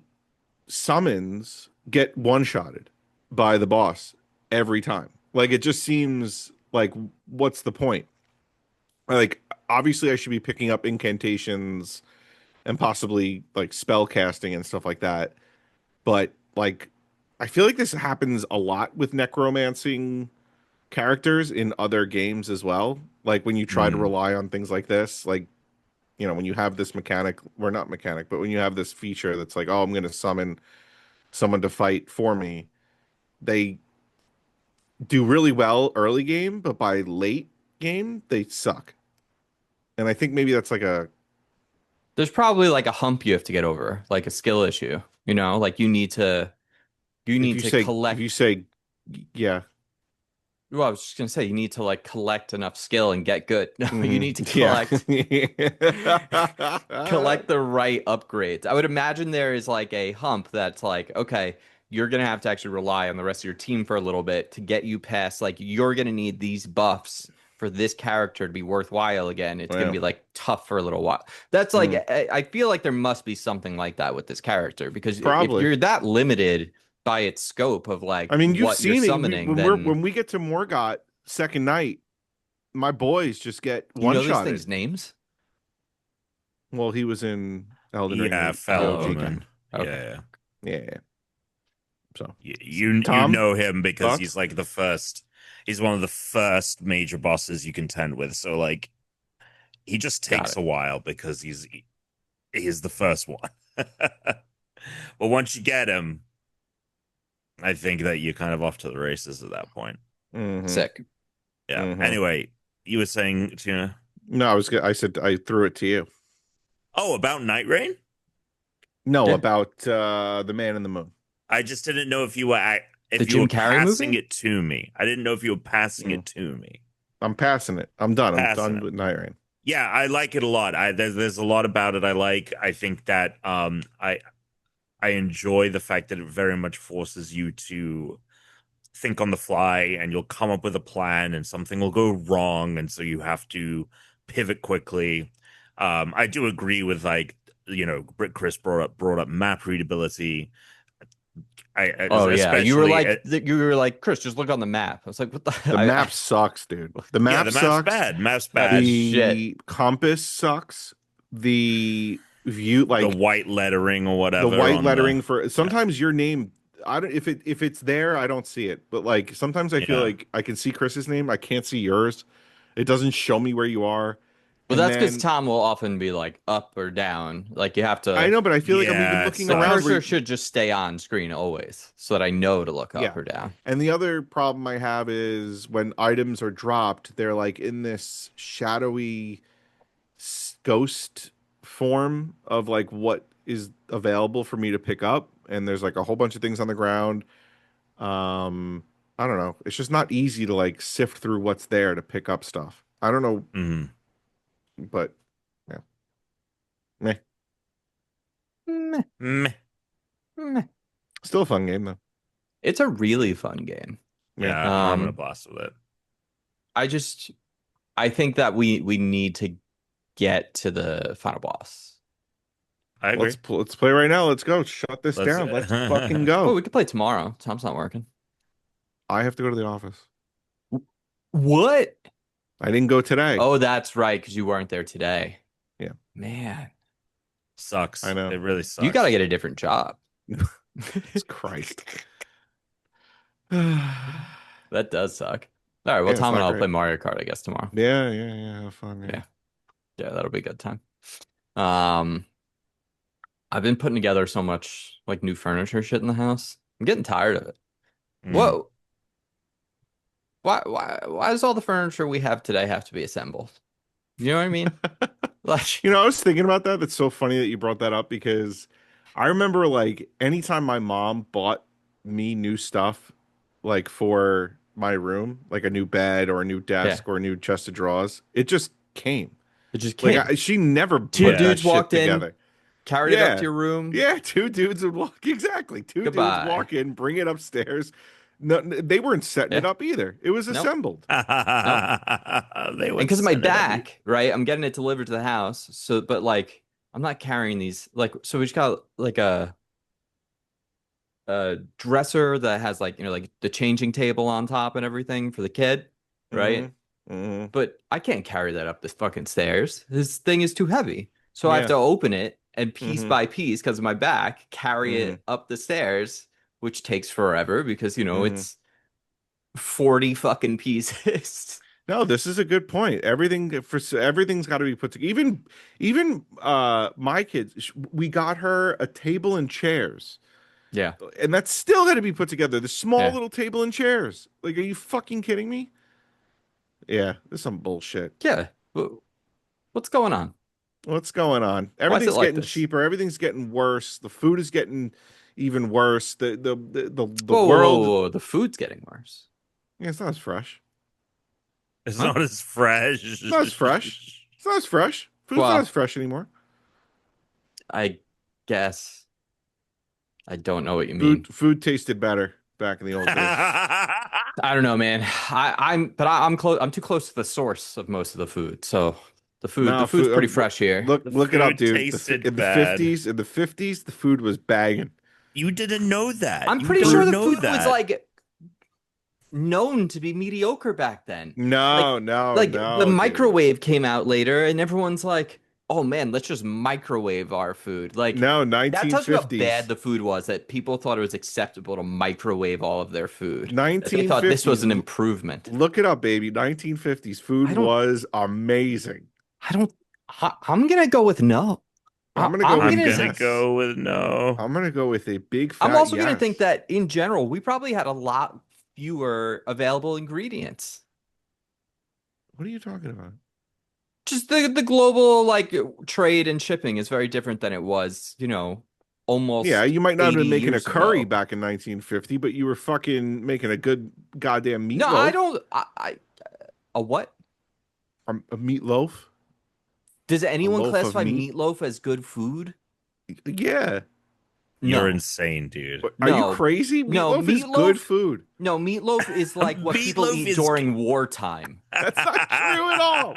summons get one-shotted by the boss every time. Like it just seems like what's the point? Like obviously I should be picking up incantations and possibly like spell casting and stuff like that. But like I feel like this happens a lot with necromancing characters in other games as well. Like when you try to Mm. rely on things like this, like when you have this mechanic, or not mechanic, but when you have this feature that's like, oh, I'm going to summon someone to fight for me, they do really well early game, but by late game, they suck. And I think maybe that's like a There's probably like a hump you have to get over, like a skill issue. You know, like you if need you to say if collect. you say yeah. Well, I was just gonna say you need to like collect enough skill and get good. No, you Hmm. need to Yeah. collect the right upgrades. I would imagine there is like a hump that's like, okay, you're gonna have to actually rely on the rest of your team for a little bit to get you past. Like, you're gonna need these buffs for this character to be worthwhile again. It's gonna Well, be like tough for a little while. That's like, mm, I feel like there must be something like that with this character because if probably. you're that limited by its scope of like I mean, you've what you're seen it. summoning, then When we get to Morgott second night, my boys just get you one know these shotted. things' names. Well, he was in Elden Ring, Yeah, the Oh, OG okay. Fellowman. game. Okay. Yeah. Yeah. So, You Tom, know him because he's thoughts? like the first. He's one of the first major bosses you contend with. So like he just Got takes it. a while because he's the first one. But once you get him, I think that you're kind of off to the races at that point. Mm-hmm. Sick. Yeah. Mm-hmm. Anyway, you were saying, Tuna. No, I said I threw it to you. Oh, about Nightreign? No, Yeah. about the Man in the Moon. I just didn't know if you were The if you Jim were Carrey passing movie? it to me. I didn't know if you were passing Mm. it to me. I'm passing it. I'm done. I'm Passing done it. with Nightreign. Yeah, I like it a lot. There's a lot about it I like. I think that I enjoy the fact that it very much forces you to think on the fly and you'll come up with a plan and something will go wrong and so you have to pivot quickly. I do agree with like Chris brought up map readability. Oh yeah, Especially you were like, Chris, just look on the map. I was like, what the The map sucks, dude. The yeah, map the map's sucks. bad. Map's that is bad. shit. The compass sucks. The view, The like white lettering or the whatever white on the lettering for yeah sometimes your name. I don't if it's there, I don't see it. But like sometimes I feel yeah. like I can see Chris's name, I can't see yours. It doesn't show me where you are. But And that's because then Tom will often be like up or down. Like you have I to. know, but I feel like I'm even Yeah, it looking The around sucks. cursor where should just stay on screen always, so that I know to look up yeah. or down. And the other problem I have is when items are dropped, they're like in this shadowy ghost form of like what is available for me to pick up. And there's like a whole bunch of things on the ground. Um, I don't know. It's just not easy to like sift through what's there to pick up stuff. I don't know, Mhm. but yeah, meh. Meh, Meh. meh. Still a fun game though. It's a really fun game. Yeah. Yeah, I'm having a Um, blast with it. I just I think that we need to get to the final boss. I agree. Let's play right now. Let's go. Shut this Let's down. Let's fucking Oh, go. we could play tomorrow. Tom's not working. I have to go to the office. What? I didn't go today. Oh, that's right, because you weren't there today. Yeah, Man, I Sucks. know. It really you got to sucks. get a different job. Jesus Christ. That does suck. All right, well, Yeah, it's Tom and not I'll play great. Mario Kart, I guess, tomorrow. Yeah. Have fun. Yeah. Yeah, yeah, that'll be a good time. Um, I've been putting together so much like new furniture shit in the house. I'm getting tired of it. Mm. Whoa, why does all the furniture we have today have to be assembled? You know what I mean? Like, I was thinking about that. That's so funny that you brought that up because I remember like anytime my mom bought me new stuff, like for my room, like a new bed or a new yeah, desk or a new chest of drawers, it just came. it just Like came. she never Two put Yeah. that dudes shit walked in, together. carried it up to Yeah. your room. Yeah, two dudes would walk exactly. Two dudes Goodbye. walk in, bring it upstairs. No, they weren't setting it Yeah, up either. It was nope, assembled. nope. They And would because of my set it up. back, right? I'm getting it delivered to the house. So, but like, I'm not carrying these. Like, so we just got like a dresser that has like, like the changing table on top and everything for the kid, right? Hmm. Hmm. But I can't carry that up the fucking stairs. This thing is too heavy. So I have Yeah. to open it and piece Hmm. by piece, because of my back, carry Hmm. it up the stairs, which takes forever because, Hmm. it's 40 fucking pieces. No, this is a good point. Everything's got to be put together. Even my kids, we got her a table and chairs, Yeah. and that's still got to be put together. The small Yeah. little table and chairs. Like, are you fucking kidding me? Yeah, this is some bullshit. Yeah. What's going on? What's going on? Why is it Everything's like getting this? cheaper. Everything's getting worse. The food is getting even worse. The Whoa, whoa, world. whoa, whoa. The food's getting worse. Yeah, it's not as fresh. It's Huh? not as fresh. It's not as fresh. It's not as fresh. Food's not as Well, fresh anymore. I guess I don't know what you Food mean. food tasted better back in the old days. I don't know, man. I'm close. I'm too close to the source of most of the food. So the No, food's food. pretty fresh here. The Look it up, food dude. tasted In the bad. '50s, the food was bagging. You didn't know that. I'm You pretty sure don't Food. the know food was that. like known to be mediocre back then. Like No, no, like the no, dude. microwave came out later and everyone's like, "Oh man, let's just microwave our food." Like No, that tells you how bad 1950s. the food was, that people thought it was acceptable to microwave all of their food. That they thought this was 1950s. an improvement. Look it up, baby. 1950s food I don't was amazing. I don't I'm gonna go with no. I'm gonna go I'm with I'm gonna gonna yes. go with no. I'm gonna go with a big I'm fat also gonna think yes. that in general, we probably had a lot fewer available ingredients. What are you talking about? Just the global like trade and shipping is very different than it was, Yeah, almost you might not have 80 been making a years curry ago. back in 1950, but you were fucking making a good goddamn No, I meatloaf. don't. A what? A meatloaf, Does a anyone loaf of classify meat. meatloaf as good food? Yeah. You're No, insane, dude. Are you no, crazy? no. Meatloaf is good Meatloaf, food. no. Meatloaf is like what people Meatloaf eat is. during wartime. That's not true at all.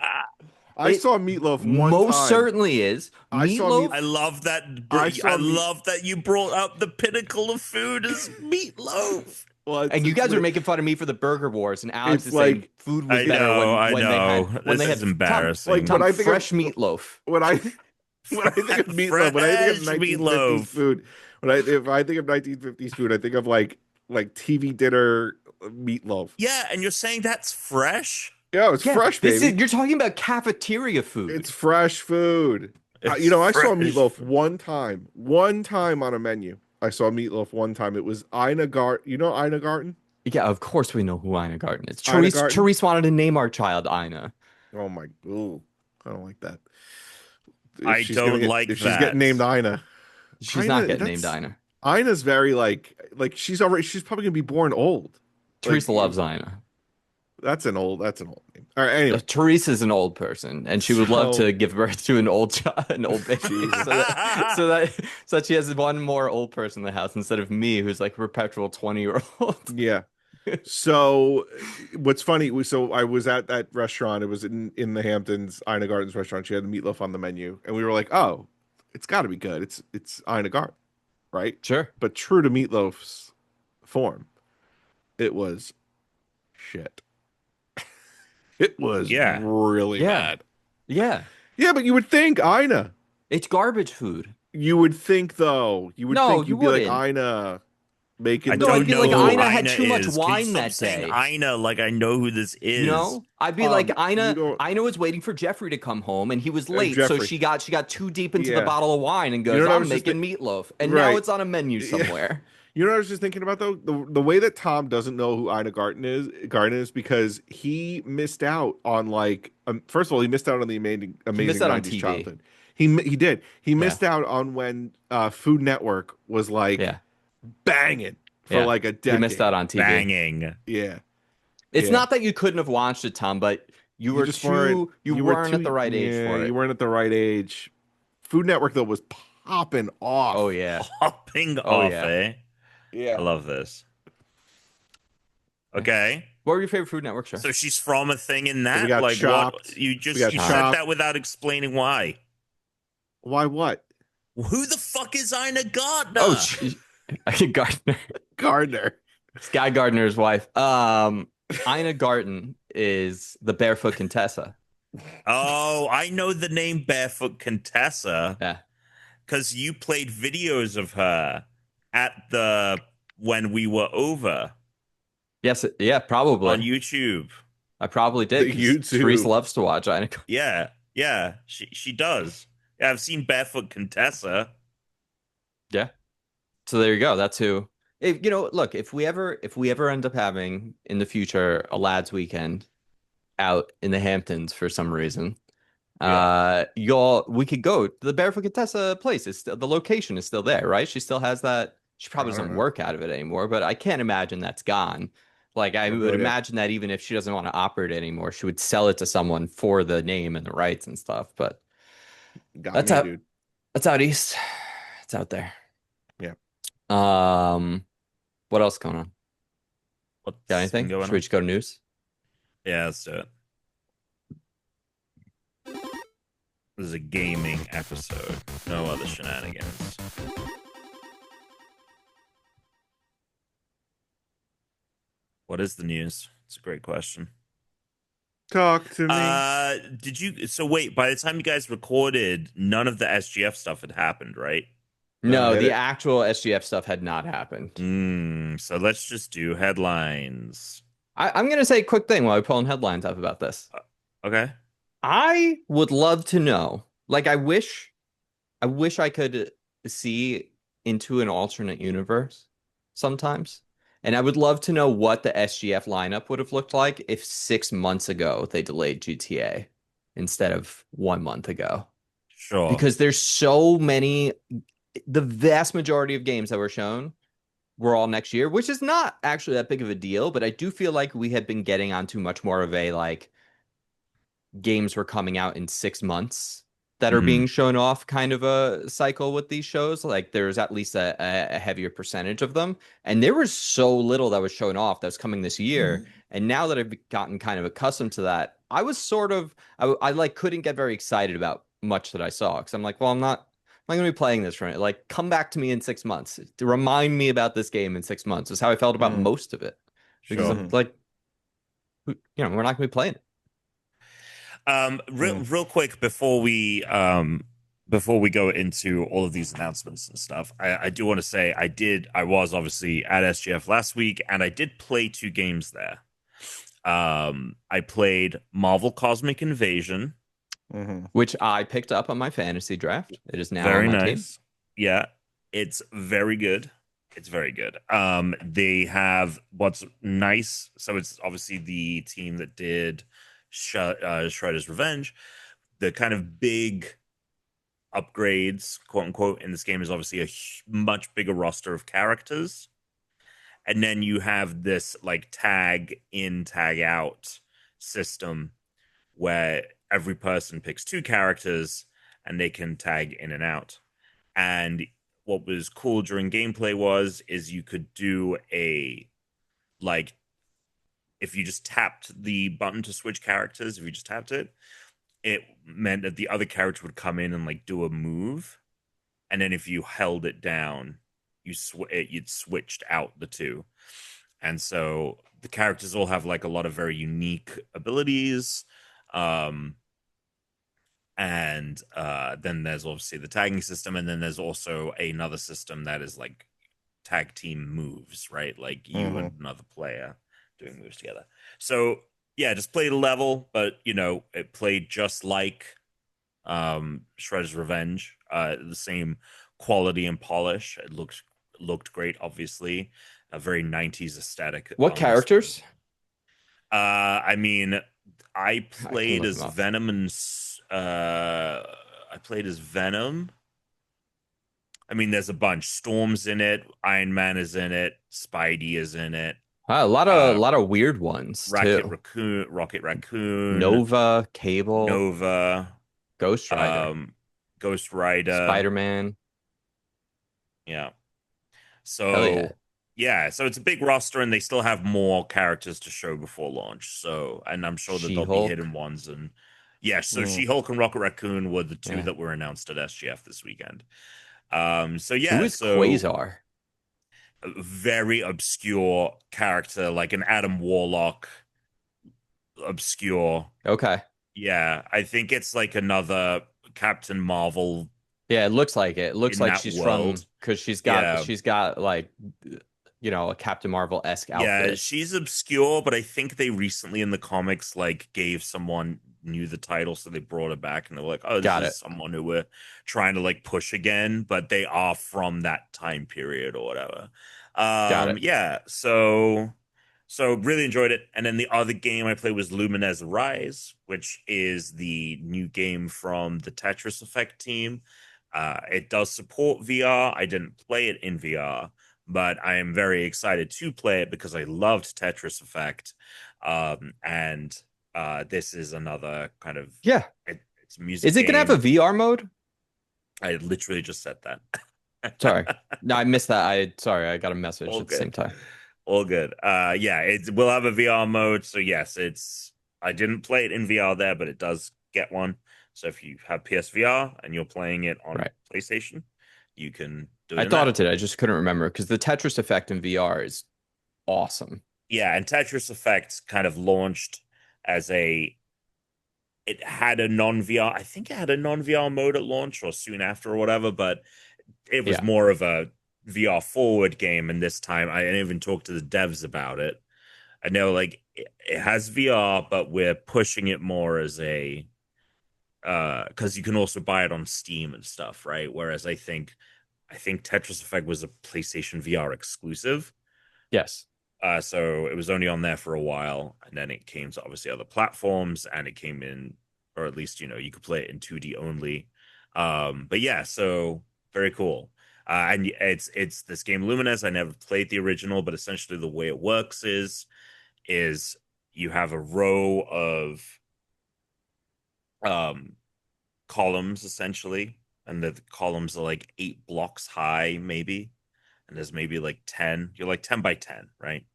I It saw meatloaf one most time. certainly is. I saw meat. I Meatloaf. love that. I I saw meat. love that you brought up the pinnacle of food as meatloaf. Well, And you guys are making fun of me for the burger wars, and Alex it's is saying like food was I better know, I when they know. had This is Tom like embarrassing. when Tom I think of fresh meatloaf. when I when I think of meatloaf, when I think of Fresh 1950s meatloaf. food, if I think of 1950s food, I think of like TV dinner meatloaf. Yeah, and you're saying that's fresh? Yeah, it's Yeah, fresh, this is baby. you're talking about cafeteria It's food. fresh food. It's I saw fresh. meatloaf one time on a menu. I saw meatloaf one time. It was Ina Gart. You know Ina Garten? Yeah, of course we know who Ina Garten is. Ina Therese Garten. Therese wanted to name our child Ina. Oh my, ooh, I don't like that. I don't like If she's getting that. named Ina, She's not getting named that's Ina. Ina's very like she's probably gonna be born old. Like Teresa loves Ina. that's an old name. All right, anyway. Teresa's an old person, and she would love So to give birth to an old child, an old baby, Jesus. so that she has one more old person in the house instead of me, who's like a perpetual 20-year-old. Yeah. So what's funny, so I was at that restaurant. It was in the Hamptons, Ina Garten's restaurant. She had the meatloaf on the menu, and we were like, "Oh, it's got to be good. It's Ina Garten, right?" Sure. But true to meatloaf's form, it was shit. It was Yeah. really Yeah. bad. Yeah. Yeah, but you would think Ina. It's garbage food. You would think though. You would No, think you you'd be like wouldn't. Ina I making No, this I'd don't be know like, who bold. Ina had Ina too much is. Can you wine stop that saying day. Ina like I know who this You is? know, I'd be like, You don't Ina was waiting for Jeffrey to come home, and he was or late, so Jeffrey. she got too deep into the Yeah. bottle of wine and You know goes, what I "I'm was just making meatloaf," and now right. it's on a menu Yeah. somewhere. You know what I was just thinking about though? The way that Tom doesn't know who Ina Garten is because he missed out on like first of all, he missed out on the He missed amazing out on 90s TV. childhood. He did. He Yeah, missed out on when Food Network was like yeah, banging for yeah. like a He missed out decade. on TV. Banging. Yeah. It's Yeah. not that you couldn't have watched it, Tom, but You just weren't you you were weren't at the too right age yeah, for you it. weren't at the right age. Food Network though was popping Oh off. yeah, Popping oh off, yeah. eh? I Yeah. love this. Yeah. Okay. What were your favorite Food Network shows? So she's from a thing in So we that? got Like what Chopped. you We just got you said Chopped. that without explaining why. Why what? Who the fuck is Ina Oh, Gardner? Gardner. Gardner. Sky Gardner's wife. Ina Garten is the barefoot Contessa. Oh, I know the name Barefoot Contessa Yeah. because you played videos of her at the when we were over Yes. Yeah. on Probably. YouTube. I probably did The because Therese YouTube. loves to watch Ina. Yeah, yeah, she does. Yeah, I've seen Barefoot Contessa. Yeah. So there you go. That's who. If, look, if we ever end up having in the future a lads weekend out in the Hamptons for some reason, Yeah. y'all we could go to the Barefoot Contessa place. It's still, the location is still there, right? She still has that. She I probably don't doesn't know. work out of it anymore, but I can't imagine that's gone. Like I I have no would idea. imagine that even if she doesn't want to operate it anymore, she would sell it to someone for the name and the rights and stuff. But Got that's me, out. dude. That's out east. It's out there. Yeah. Um, what else going on? Got What's been anything? going Should we on? just go to news? Yeah, let's do it. This is a gaming episode. No other shenanigans. What is the news? It's a great question. Talk to me. Did you so wait, by the time you guys recorded, none of the SGF stuff had happened, right? No, No, hit the it. actual SGF stuff had not happened. So let's just do headlines. I'm gonna say a quick thing while we're pulling headlines up about this. Okay. I would love to know. Like, I wish I could see into an alternate universe sometimes. And I would love to know what the SGF lineup would have looked like if 6 months ago they delayed GTA instead of 1 month ago. Sure. Because there's so many, the vast majority of games that were shown were all next year, which is not actually that big of a deal, but I do feel like we had been getting onto much more of a like games were coming out in 6 months that are being shown off kind of a cycle with these shows. Like there's at least a heavier percentage of them. And there was so little that was shown off that was coming this year. And now that I've gotten kind of accustomed to that, I was sort of, I like couldn't get very excited about much that I saw because I'm like, well, I'm not going to be playing this right. Like, come back to me in 6 months to remind me about this game in 6 months is how I felt about Mm. most of it because Sure. I'm like, we're not going to be playing it. Real quick before we go into all of these announcements and stuff, I do want to say I was obviously at SGF last week and I did play 2 games there. I played Marvel Cosmic Invasion. Mm-hmm. Which I picked up on my fantasy draft. It is now Very on my team. nice. Yeah, it's very good. It's very good. They have what's nice. So it's obviously the team that did Shredder's Revenge. The kind of big upgrades, quote unquote, in this game is obviously a much bigger roster of characters. And then you have this like tag in, tag out system where every person picks 2 characters and they can tag in and out. And what was cool during gameplay is you could do a like if you just tapped the button to switch characters, if you just tapped it, it meant that the other character would come in and like do a move, and then if you held it down, you'd switched out the 2. And so the characters all have like a lot of very unique abilities. Um, and then there's obviously the tagging system, and then there's also another system that is like tag team moves, right? Like you Hmm. and another player doing moves together. So yeah, just played a level, but you know, it played just like Shredder's Revenge. The same quality and polish. It looked great, obviously. A very 90s aesthetic What on this one. characters? I mean, I I can played look as them up. Venom and I played as Venom. I mean, there's a bunch. Storm's in it. Iron Man is in it. Spidey is in it. A Uh, lot of weird ones too. Rocket Raccoon, Nova, Cable, Nova, Ghost Rider, um, Ghost Rider. Spider-Man. Yeah. Hell yeah. So yeah, so it's a big roster, and they still have more characters to show before launch. So, and I'm sure that there'll be hidden She-Hulk. ones. And yeah, so Mm. She-Hulk and Rocket Raccoon were the two Yeah. that were announced at SGF this weekend. So Who yeah, is so Quasar? a very obscure character, like an Adam Warlock, obscure. Okay. Yeah, I think it's like another Captain Marvel Yeah, it looks like it. It looks in like that she's from world. because Yeah, she's got like a Captain Marvel-esque yeah, outfit. she's obscure, but I think they recently in the comics like gave someone new the title, so they brought her back, and they're like, "Oh, this Got is it. someone who we're trying to like push again," but they are from that time period or whatever. Got it. Yeah, so really enjoyed it. And then the other game I played was Luminez Rise, which is the new game from the Tetris Effect team. It does support VR. I didn't play it in VR, but I am very excited to play it because I loved Tetris Effect. And this is another kind of Yeah. it's a music Is it gonna have a game. VR mode? I literally just said Sorry. that. No, I missed that. Sorry, I got a message All at the same good. time. All good. Yeah, it will have a VR mode. So yes, it's I didn't play it in VR there, but it does get one. So if you have PSVR and you're playing it on Right. PlayStation, you can do it I in thought that. it did. I just couldn't remember because the Tetris effect in VR is awesome. Yeah, and Tetris Effect kind of launched as a it had a non-VR, I think it had a non-VR mode at launch or soon after or whatever, but it was Yeah. more of a VR forward game. And this time I even talked to the devs about it. And they were like, it has VR, but we're pushing it more as a because you can also buy it on Steam and stuff, right? Whereas I think Tetris Effect was a PlayStation VR exclusive. Yes. So it was only on there for a while, and then it came to obviously other platforms, and it came in, or at least you could play it in 2D only. But yeah, so very cool. And it's this game Lumines. I never played the original, but essentially the way it works is you have a row of um columns essentially, and the columns are like 8 blocks high, maybe, and there's maybe like 10. You're like 10 by 10, right?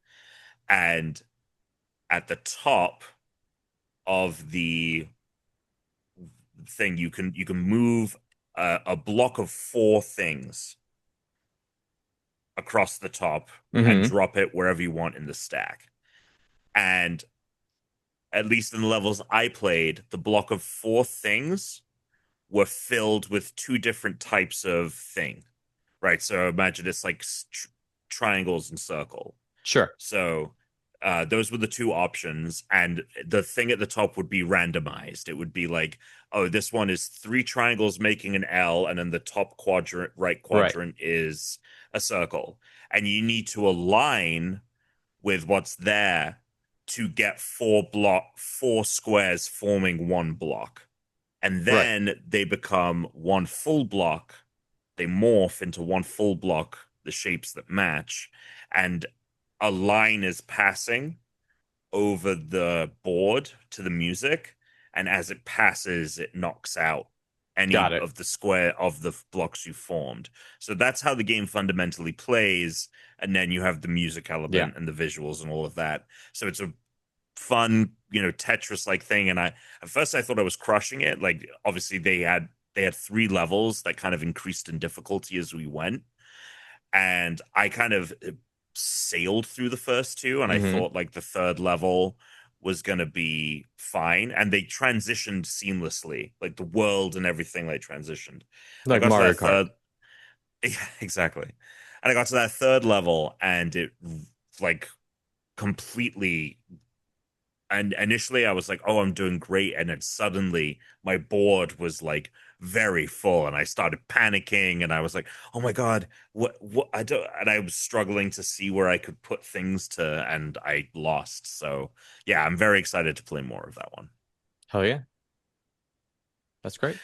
And at the top of the thing, you can move a block of 4 things across the top and Hmm. drop it wherever you want in the stack. And at least in the levels I played, the block of 4 things were filled with 2 different types of thing, right? So imagine it's like triangles and circle. Sure. So those were the 2 options, and the thing at the top would be randomized. It would be like, oh, this one is 3 triangles making an L, and then the top quadrant, right Right. quadrant, is a circle, and you need to align with what's there to get 4 squares forming 1 block, and Right. then they become 1 full block. They morph into 1 full block, the shapes that match, and a line is passing over the board to the music, and as it passes, it knocks out Got any it. of the square of the blocks you formed. So that's how the game fundamentally plays, and then you have the music Yeah. element and the visuals and all of that. So it's a fun, Tetris like thing. And I at first I thought I was crushing it. Like obviously they had 3 levels that kind of increased in difficulty as we went, and I kind of sailed through the first two, and I Hmm. thought like the third level was gonna be fine, and they transitioned seamlessly, like the world and everything like transitioned. And I Like got to Mario that Kart. third, yeah, exactly, and I got to that third level, and it like completely. And initially, I was like, "Oh, I'm doing great," and then suddenly my board was like very full, and I started panicking, and I was like, "Oh my God, what? I don't." And I was struggling to see where I could put things to, and I lost. So yeah, I'm very excited to play more of that one. Hell yeah. That's great.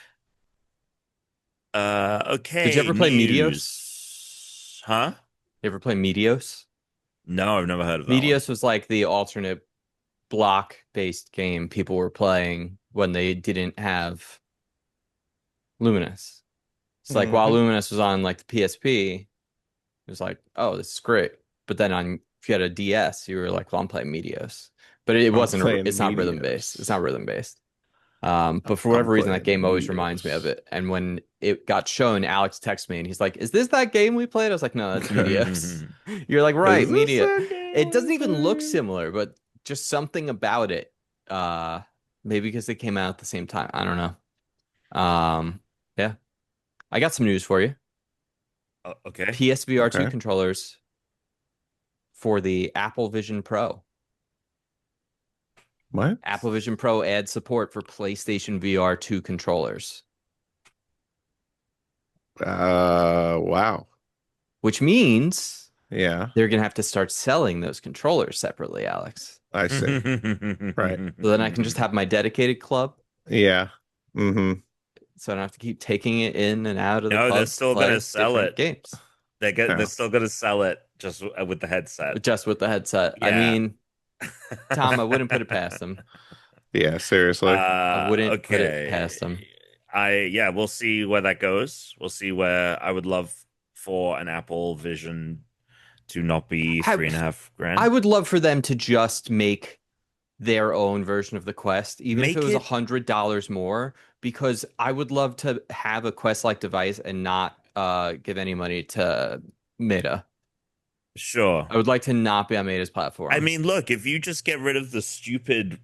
Did you Okay, ever play Meteos? news, huh? You ever play Meteos? No, I've never heard of that one. Meteos was like the alternate block-based game people were playing when they didn't have Luminous. It's like while Hmm. Luminous was on like the PSP, it was like, oh, this is great. But then on if you had a DS, you were like, well, I'm playing Meteos. But it I'm wasn't playing it's not rhythm based. It's Meteos. not rhythm based. But for I'm whatever reason, that playing game always reminds me of Meteos. it. And when it got shown, Alex texted me and he's like, "Is this that game we played?" I was like, "No, that's Meteos." You're like, "Right, Is this Meteos." a game It doesn't we even look played? similar, but just something about it. Uh, Maybe because they came out at the same time. I don't know. Yeah, I got some news for you. Okay. PSVR 2 Okay. controllers for the Apple Vision Pro. What? Apple Vision Pro adds support for PlayStation VR 2 controllers, Wow. which means Yeah, they're gonna have to start selling those controllers separately, Alex. I see. Right. So then I can just have my dedicated club, Yeah. Mm-hmm. so I don't have to keep taking it in and out of the No, they're club to still gonna play sell different it. games They're Yeah. still gonna sell it just with the headset. just with the headset. I Yeah. mean, Tom, I wouldn't put it past them. Yeah, seriously. I wouldn't put it past Okay. them. Yeah, we'll see where that goes. We'll see where I would love for an Apple Vision to not be I 3.5 grand. I would love for them to just make their own version of the Quest, even if it Make was it $100 more, because I would love to have a Quest-like device and not give any money to Meta. sure. I would like to not be on Meta's I platform. mean, look, if you just get rid of the stupid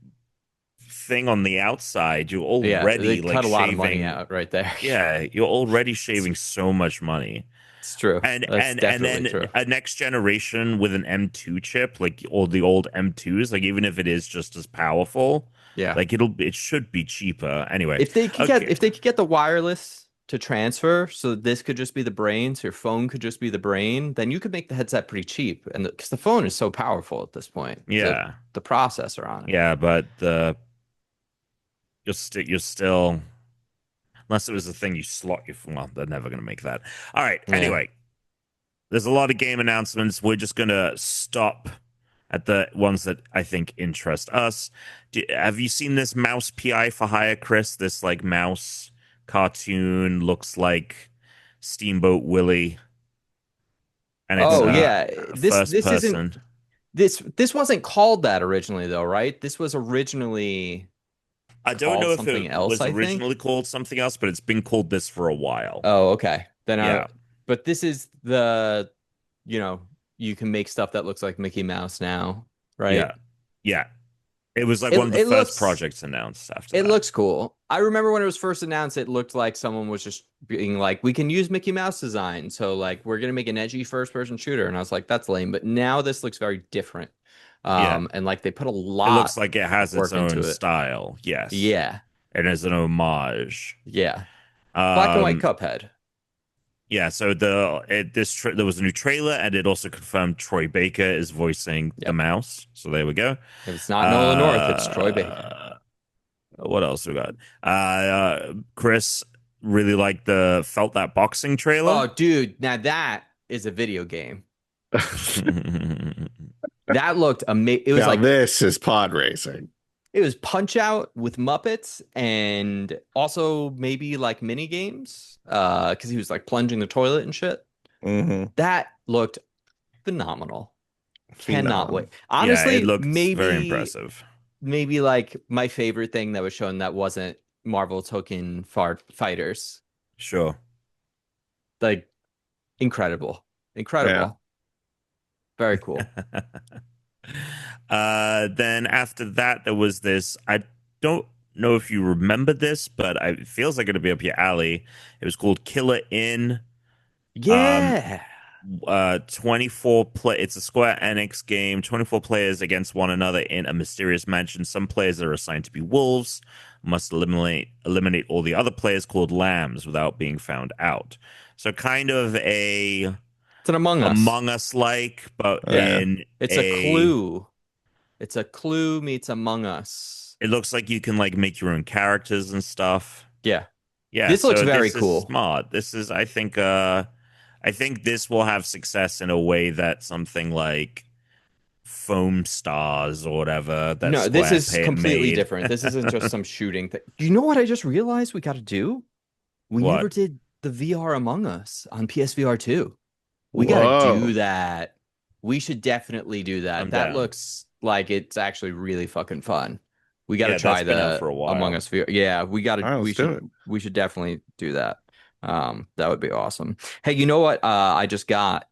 thing on the outside, you're Yeah, they already like cut a lot of money shaving. out right there. Yeah, you're already It's, shaving so much money. it's true. and That's and and definitely then true. a next generation with an M2 chip, like all the old M2s, like even if it is just as powerful, Yeah. like it should be cheaper anyway. If Okay, they could get the wireless to transfer so that this could just be the brain, so your phone could just be the brain, then you could make the headset pretty cheap. And because the phone is so powerful at this point, yeah, the processor on it. yeah, but the you're still, unless it was the thing you slot your, well, they're never gonna make that. All right, Yeah. anyway, there's a lot of game announcements. We're just gonna stop at the ones that I think interest us. Have you seen this mouse PI for hire, Chris? This like mouse cartoon looks like Steamboat Willie, and it's Oh yeah. first This isn't person. this wasn't called that originally though, right? This was originally I don't called know if something it else, was I think. originally called something else, but it's been called this for a while. Oh, okay. Yeah, But this is the, you know, you can make stuff that looks like Mickey Mouse now, yeah, right? yeah. It was like It one of the it first looks projects announced after it that. looks cool. I remember when it was first announced, it looked like someone was just being like, we can use Mickey Mouse design. So like we're gonna make an edgy first person shooter. And I was like, that's lame. But now this looks very different. Yeah, And like they put a it looks lot like it of has its work into own it. style. Yes, Yeah. and as an homage. Yeah. Black and white Um, Cuphead. yeah. So there was a new trailer, and it also confirmed Troy Baker is voicing the Yep. mouse. So there we go. If it's not Nolan North, it's Troy Baker. Uh, what else we got? Chris really liked the felt that boxing trailer. Oh, dude, now that is a video game. That looked amazing. It was Now like this is pod racing. it was Punch Out with Muppets and also maybe like mini games. Because he was like plunging the toilet and shit. Mm-hmm. That looked phenomenal. Cannot Phenom. wait. Yeah, it Honestly, looked very maybe impressive. maybe like my favorite thing that was shown that wasn't Marvel Token Fighters. Sure. Like incredible. Yeah. Incredible. Very cool. Then after that, there was this. I don't know if you remember this, but it feels like it'll be up your alley. It was called Killer Inn. Um, Yeah. 24 play. It's a Square Enix game. 24 players against one another in a mysterious mansion. Some players are assigned to be wolves, must eliminate all the other players called lambs without being found out. So kind of a It's an Among Us. Among Us like, but Yeah. in It's a a Clue. It's a Clue meets Among Us. it looks like you can like make your own characters and stuff. Yeah. Yeah, This looks so very this is cool. smart. This is I think this will have success in a way that something like Foam Stars or whatever that No, this Square is completely made. different. This isn't just some shooting thing. You know what I just realized we got to do? We never What? did the VR Among Us on PSVR 2. We got to do Whoa. that. We should definitely do that. I'm That down. looks like it's actually really fucking fun. We got to Yeah, that's try been out the for a Among while. Us VR. Yeah, we got All to right, let's do it. we should definitely do that. That would be awesome. Hey, you know what? I just got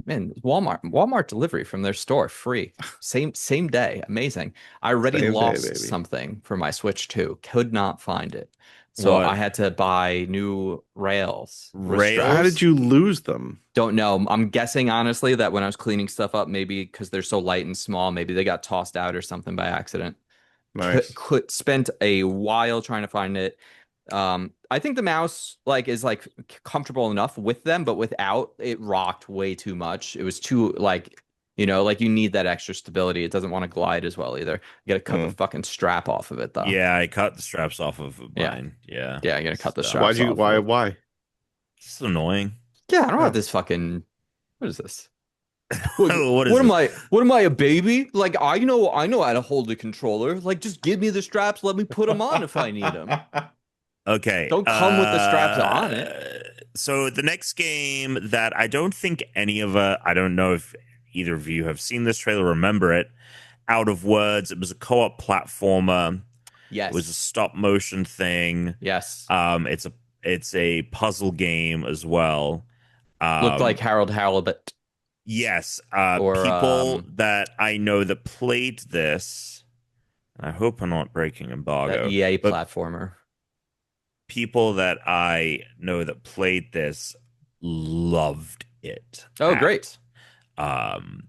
man, Walmart delivery from their store free. Same day. Amazing. I already Same day, lost baby. something for my Switch 2. Could not find it. So I What? had to buy new rails, wrist Rails? How straps. did you lose them? Don't know. I'm guessing honestly that when I was cleaning stuff up, maybe because they're so light and small, maybe they got tossed out or something by accident. Nice. Spent a while trying to find it. I think the mouse is like comfortable enough with them, but without it rocked way too much. It was too like you need that extra stability. It doesn't want to glide as well either. You got to cut the Mm. fucking strap off of it though. Yeah, I cut the straps off of Yeah. mine. Yeah. Yeah, you got to cut the So, straps off. Why? Of it's annoying. Yeah, I don't have Oh. this fucking. What is this? What, What is what am this? I? What am I, a baby? Like I know how to hold a controller. Like just give me the straps. Let me put them on if I need them. Okay. Don't come with the straps on it. So the next game that I don't think I don't know if either of you have seen this trailer, remember it. Out of Words. It was a co-op platformer. It was a Yes. stop motion thing. Yes. It's a puzzle game as well. Looked like Um, Harold Halibut yes. or People that I know that played this. I hope I'm not breaking that embargo. EA But platformer. people that I know that played this loved it. Oh, great. Um,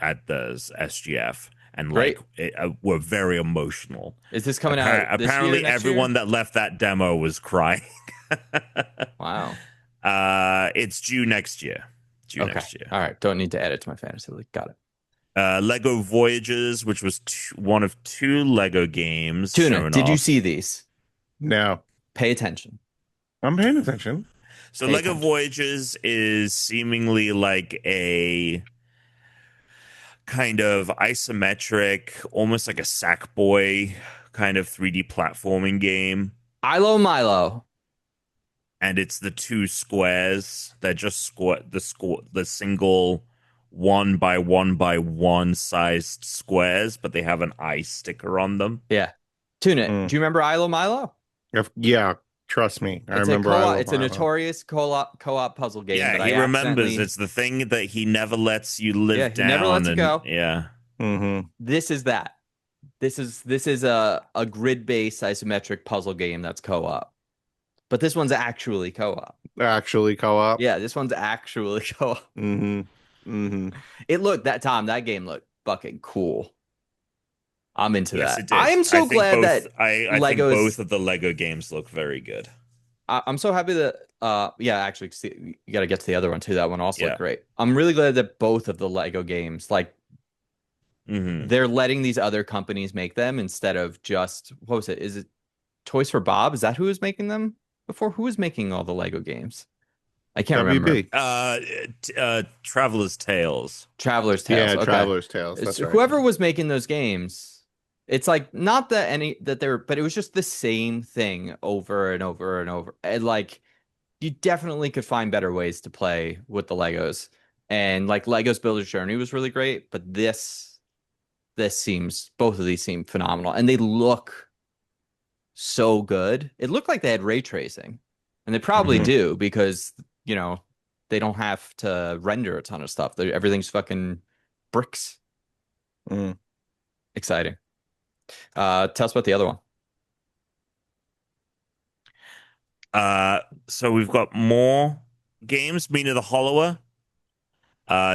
at the SGF and Great. were very emotional. Is this coming out this Apparently, year, next year? everyone that left that demo was crying. Wow. It's due next year. Due Okay. next year. All right. Don't need to add it to my fantasy league. Got it. Lego Voyages, which was one of two Lego games. Tuna, shown did you off. see these? No, Pay attention. I'm paying attention. So Pay Lego attention. Voyages is seemingly like a kind of isometric, almost like a Sackboy kind of 3D platforming game. Ilo Milo. And it's the two squares that just the single 1 by 1 by 1 sized squares, but they have an eye sticker on them. Yeah. Tuna, Mm. do you remember Ilo Milo? Yeah, trust me. I It's remember. it's a notorious co-op puzzle game. Yeah, that he I remembers. accidentally- It's the thing that he never lets you live Yeah, he down. never lets it and, go. Yeah. Mm-hmm. This is that. This is a grid-based isometric puzzle game that's co-op. But this one's actually co-op. Actually, co-op. Yeah, this one's actually co-op. Mm-hmm. Mm-hmm. That game looked fucking cool. I'm into Yes, that. it did. I am so glad that I think Legos- both of the Lego games look very good. I'm so happy that actually you got to get to the other one too. That one also Yeah. looked great. I'm really glad that both of the Lego games Hmm. they're letting these other companies make them instead of just what was it? Is it Toys for Bob? Is that who was making them before? Who was making all the Lego games? I can't remember. WB. Traveler's Tales. Traveler's Tales. Yeah, Okay. Traveler's Tales. That's right. Whoever was making those games, it's like not that they were, but it was just the same thing over and over and over. And like you definitely could find better ways to play with the Legos. And like Legos Builder's Journey was really great, but both of these seem phenomenal. And they look so good. It looked like they had ray tracing. And they probably Mhm. do because, they don't have to render a ton of stuff. Everything's fucking bricks. Mm. Exciting. Tell us about the other one. So we've got more games. Mina the Hollower.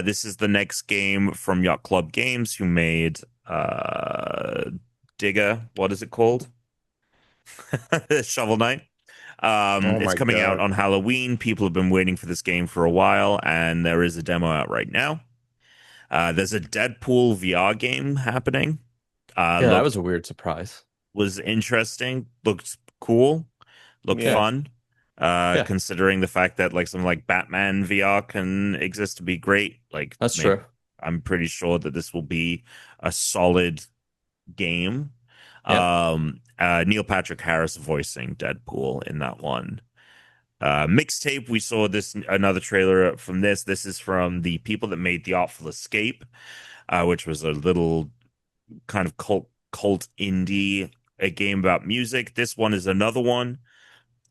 This is the next game from Yacht Club Games, who made Digger. What is it called? Shovel Knight. Oh It's my coming out God. on Halloween. People have been waiting for this game for a while, and there is a demo out right now. There's a Deadpool VR game happening. Yeah, that was Looked a weird surprise. was interesting. Looked cool. Looked Yeah. fun. Yeah, Considering the fact that like something like Batman VR can exist to be great. Like that's maybe true. I'm pretty sure that this will be a solid game. Yeah. Neil Patrick Harris voicing Deadpool in that one. Mixtape, we saw this another trailer from this. This is from the people that made The Artful Escape, which was a little kind of cult indie a game about music. This one is another one.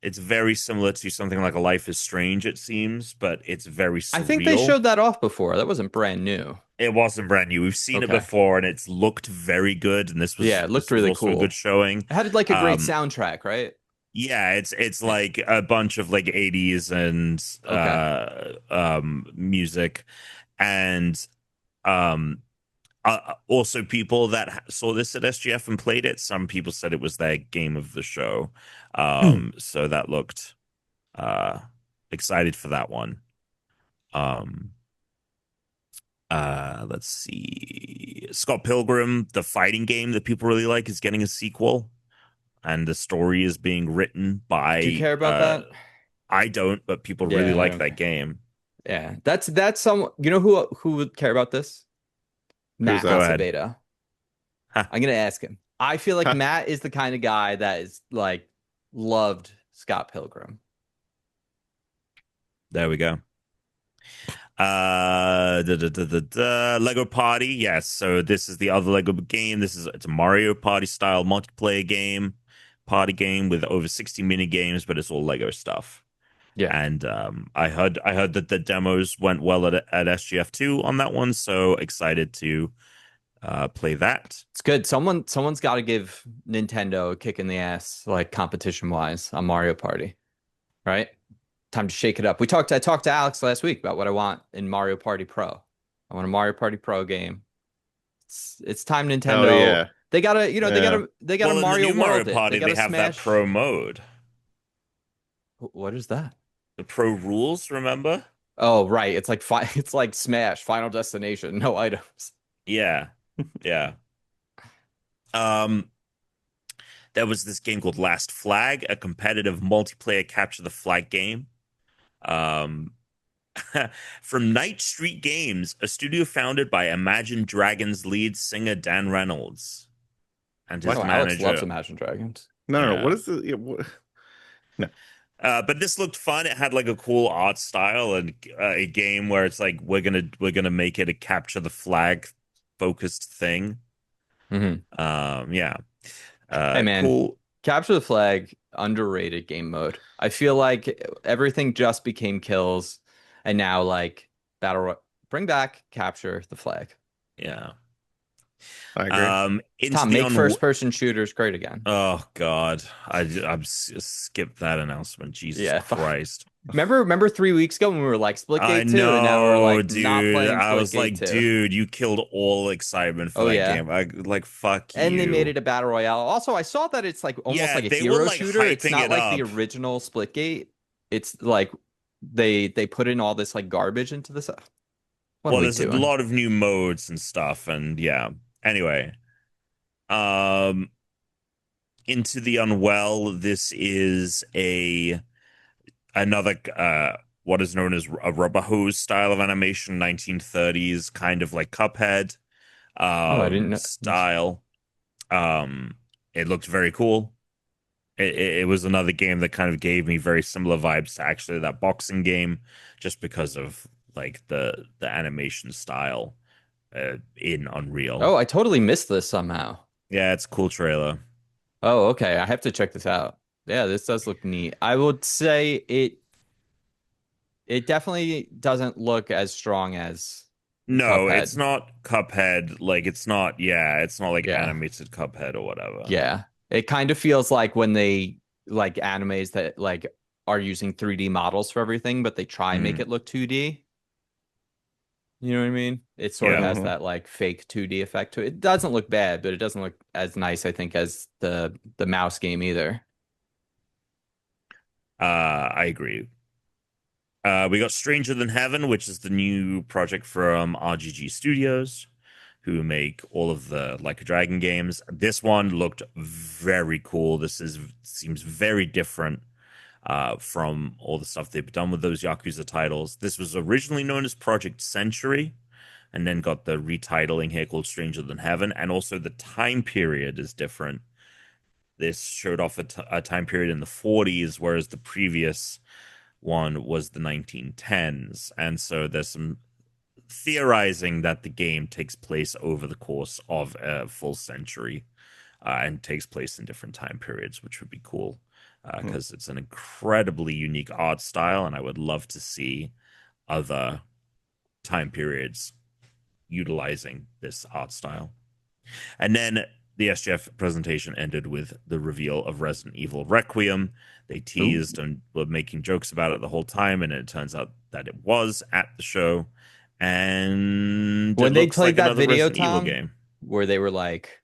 It's very similar to something like A Life is Strange, it seems, but it's very I think they surreal. showed that off before. That wasn't brand new. It wasn't brand new. We've seen it Okay. before, and it's looked very good. And this Yeah, was it looked this was really also a good cool. showing. It had like a great Um, soundtrack, right? yeah, it's like a bunch of like 80s and Okay. music, and um also people that saw this at SGF and played it. Some people said it was their game of the show. So that looked uh excited for that one. Um let's see. Scott Pilgrim, the fighting game that people really like, is getting a sequel, and the story is being written Do you by care about that? I don't, but people really Yeah, I like don't that care. game. Yeah, that's some. You know who would care about this? Who's Matt Go that? ahead. Acebeda. Ha, I'm gonna ask him. I feel like Ha. Matt is the kind of guy that is like loved Scott Pilgrim. there we go. Lego Party, yes. So this is the other Lego game. It's a Mario Party style multiplayer game, party game with over 60 mini games, but it's all Lego stuff. Yeah, And I heard that the demos went well at SGF2 on that one, so excited to play that. it's good. Someone's got to give Nintendo a kick in the ass, like competition wise, on Mario Party, right? Time to shake it up. I talked to Alex last week about what I want in Mario Party Pro. I want a Mario Party Pro game. It's time Hell Nintendo. yeah. They gotta, you know, Yeah. they gotta Well, in the Mario new Mario World it. They Party, they gotta have that smash. pro mode. What is that? The pro rules, remember? Oh, right. It's like it's like Smash, Final Destination, no items. Yeah. Yeah. Um, there was this game called Last Flag, a competitive multiplayer capture the flag game. Um, from Night Street Games, a studio founded by Imagine Dragons lead singer Dan Reynolds and his What? Oh, Alex loves manager. Imagine Dragons. No. Yeah. What is the? Yeah, what? No. But this looked fun. It had like a cool art style and a game where it's like we're gonna make it a capture the flag focused thing. Hmm. Yeah. Hey man, Cool. Capture the Flag, underrated game mode. I feel like everything just became kills, and now like bring back Capture the Flag. Yeah. I agree. Into Tom, the make first person shooters great again. Oh God, I'm skipped that announcement. Jesus Yeah. Christ. Remember 3 weeks ago when we were like I Splitgate 2, and now we're know, like not dude. playing I was Splitgate like, 2. dude, you killed all excitement for Oh that yeah. game. I like fuck And they made you. it a battle royale. Also, I saw that it's like almost Yeah, like a they were hero like shooter. It's hyping not it like the up. original Splitgate. It's like they put in all this like garbage into this. What are Well, we there's a doing? lot of new modes and stuff, and yeah. Anyway, um, Into the Unwell. This is a another what is known as a rubber hose style of animation, 1930s kind of like Cuphead Oh, I didn't know. style. It looked very cool. It was another game that kind of gave me very similar vibes to actually that boxing game, just because of like the animation style in Unreal. Oh, I totally missed this somehow. Yeah, it's a cool trailer. Oh, okay. I have to check this out. Yeah, this does look neat. I would say it It definitely doesn't look as strong as No, it's Cuphead. not Cuphead. Like it's not. Yeah, it's not like Yeah. animated Cuphead or whatever. Yeah. It kind of feels like when they like animes that like are using 3D models for everything, but they try and make Mm, it look 2D. You know what I mean? It sort of yeah. has Hmm. that like fake 2D effect to it. It doesn't look bad, but it doesn't look as nice, I think, as the mouse game either. I agree. We got Stranger Than Heaven, which is the new project from RGG Studios, who make all of the Like a Dragon games. This one looked very cool. This is seems very different from all the stuff they've done with those Yakuza titles. This was originally known as Project Century, and then got the retitling here called Stranger Than Heaven, and also the time period is different. This showed off a time period in the 40s, whereas the previous one was the 1910s. And so there's some theorizing that the game takes place over the course of a full century and takes place in different time periods, which would be cool because it's an incredibly unique art style. And I would love to see other time periods utilizing this art style. And then the SGF presentation ended with the reveal of Resident Evil Requiem. They Ooh. teased and were making jokes about it the whole time, and it turns out that it was at the show. And it When they looks played like that another video, Resident Evil Tom, game. where they were like,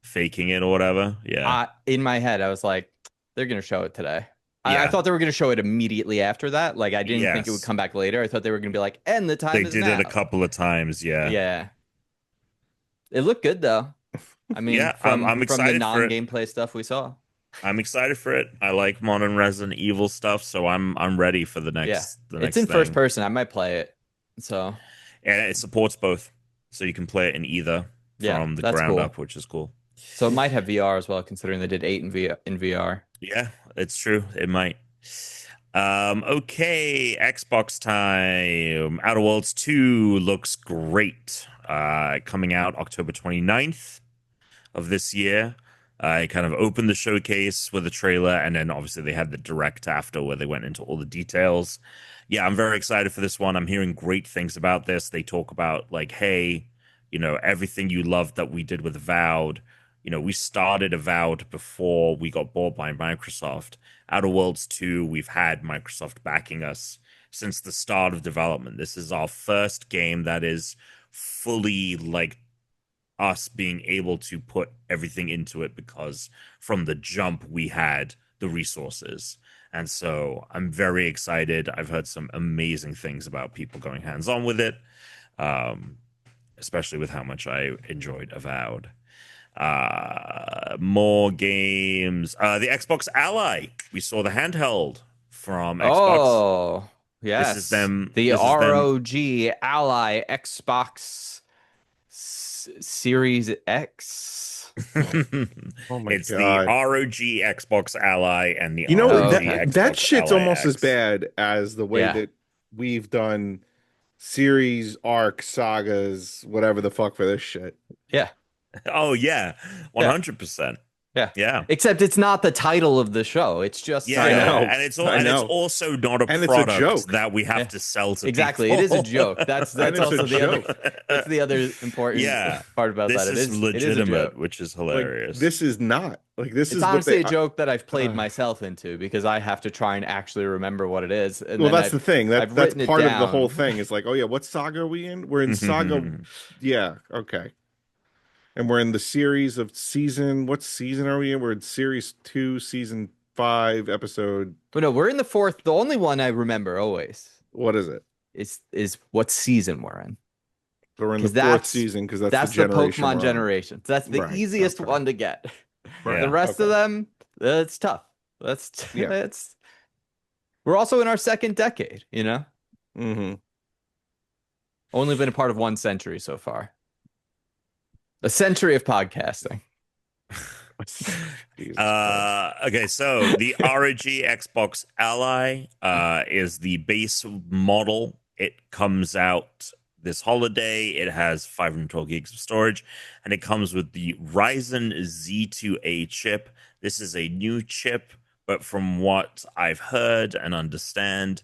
Faking it or whatever. Yeah. in my head, I was like, they're gonna show it today. I Yeah. thought they were gonna show it immediately after that. Like I didn't think it would Yes. come back later. I thought they were gonna be like, and the They time is did it a now. couple of times. Yeah. Yeah. It looked good though. I mean, Yeah. I'm from the excited for it. non-gameplay stuff we saw. I'm excited for it. I like modern Resident Evil stuff, so I'm ready for Yeah. the It's next in first thing. person. I might play it. So, And it supports both, so you can play it in either yeah, from the that's ground up, cool. which is cool. So it might have VR as well, considering they did 8 in VR. Yeah, it's true. It might. Okay, Xbox time. Outer Worlds 2 looks great. Coming out October 29th of this year. I kind of opened the showcase with a trailer, and then obviously they had the direct after where they went into all the details. Yeah, I'm very excited for this one. I'm hearing great things about this. They talk about, like, hey, everything you loved that we did with Avowed. We started Avowed before we got bought by Microsoft. Outer Worlds 2, we've had Microsoft backing us since the start of development. This is our first game that is fully like us being able to put everything into it because from the jump we had the resources. And so I'm very excited. I've heard some amazing things about people going hands on with it, um, especially with how much I enjoyed Avowed. More games. The Xbox Ally. We saw the handheld from Xbox. Oh, This is yes. them. The This is them. ROG Ally Xbox Series X. Oh my It's the God. ROG Xbox Ally and the You know, Oh, ROG okay. that Xbox shit's Ally almost as X. bad as the way Yeah. that we've done series, arc, sagas, whatever the fuck for this shit. Yeah. Oh yeah, Yeah. 100%. Yeah. Yeah. Except it's not the title of the show. It's just I Yeah, know. and I it's know. also not a And it's a product joke. that we have yeah. to sell to Exactly. It people. is a joke. That's And it's a also the other joke. that's the other important Yeah, part about that. this is It is a legitimate, joke. which is Like hilarious. this is not like this It's is what they honestly a joke that I've played uh, myself into because I have to try and actually remember what it is, and well, then that's the thing. I've That's written it part of the whole down. thing. Is like, oh yeah, what saga are we in? We're in saga. Yeah, okay. And we're in the series of season. What season are we in? We're in series 2, season 5, episode. But no, we're in the fourth. The only one I remember always What is it? is what season we're in So we're in the because fourth season because that's the that's the generation Pokemon we're on. generation. That's the Right. easiest Okay. one to get. Right. The Yeah. rest of Okay. them, it's tough. That's Yeah. it's. We're also in our second decade. Mm-hmm. Only been a part of 1 century so far. A century of podcasting. Jesus Christ. Okay, so the ROG Xbox Ally is the base model. It comes out this holiday. It has 512 gigs of storage, and it comes with the Ryzen Z2A chip. This is a new chip, but from what I've heard and understand,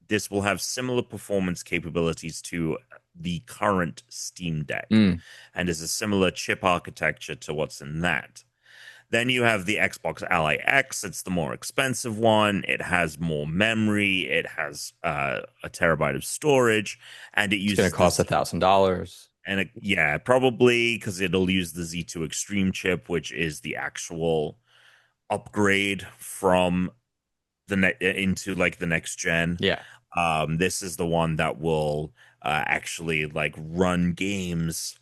this will have similar performance capabilities to the current Steam Deck Mm. and is a similar chip architecture to what's in that. Then you have the Xbox Ally X. It's the more expensive one. It has more memory. It has a terabyte of storage, and it It's going uses to cost this. $1,000. And yeah, probably because it'll use the Z2 Extreme chip, which is the actual upgrade from the net into like the next gen. Yeah. This is the one that will actually like run games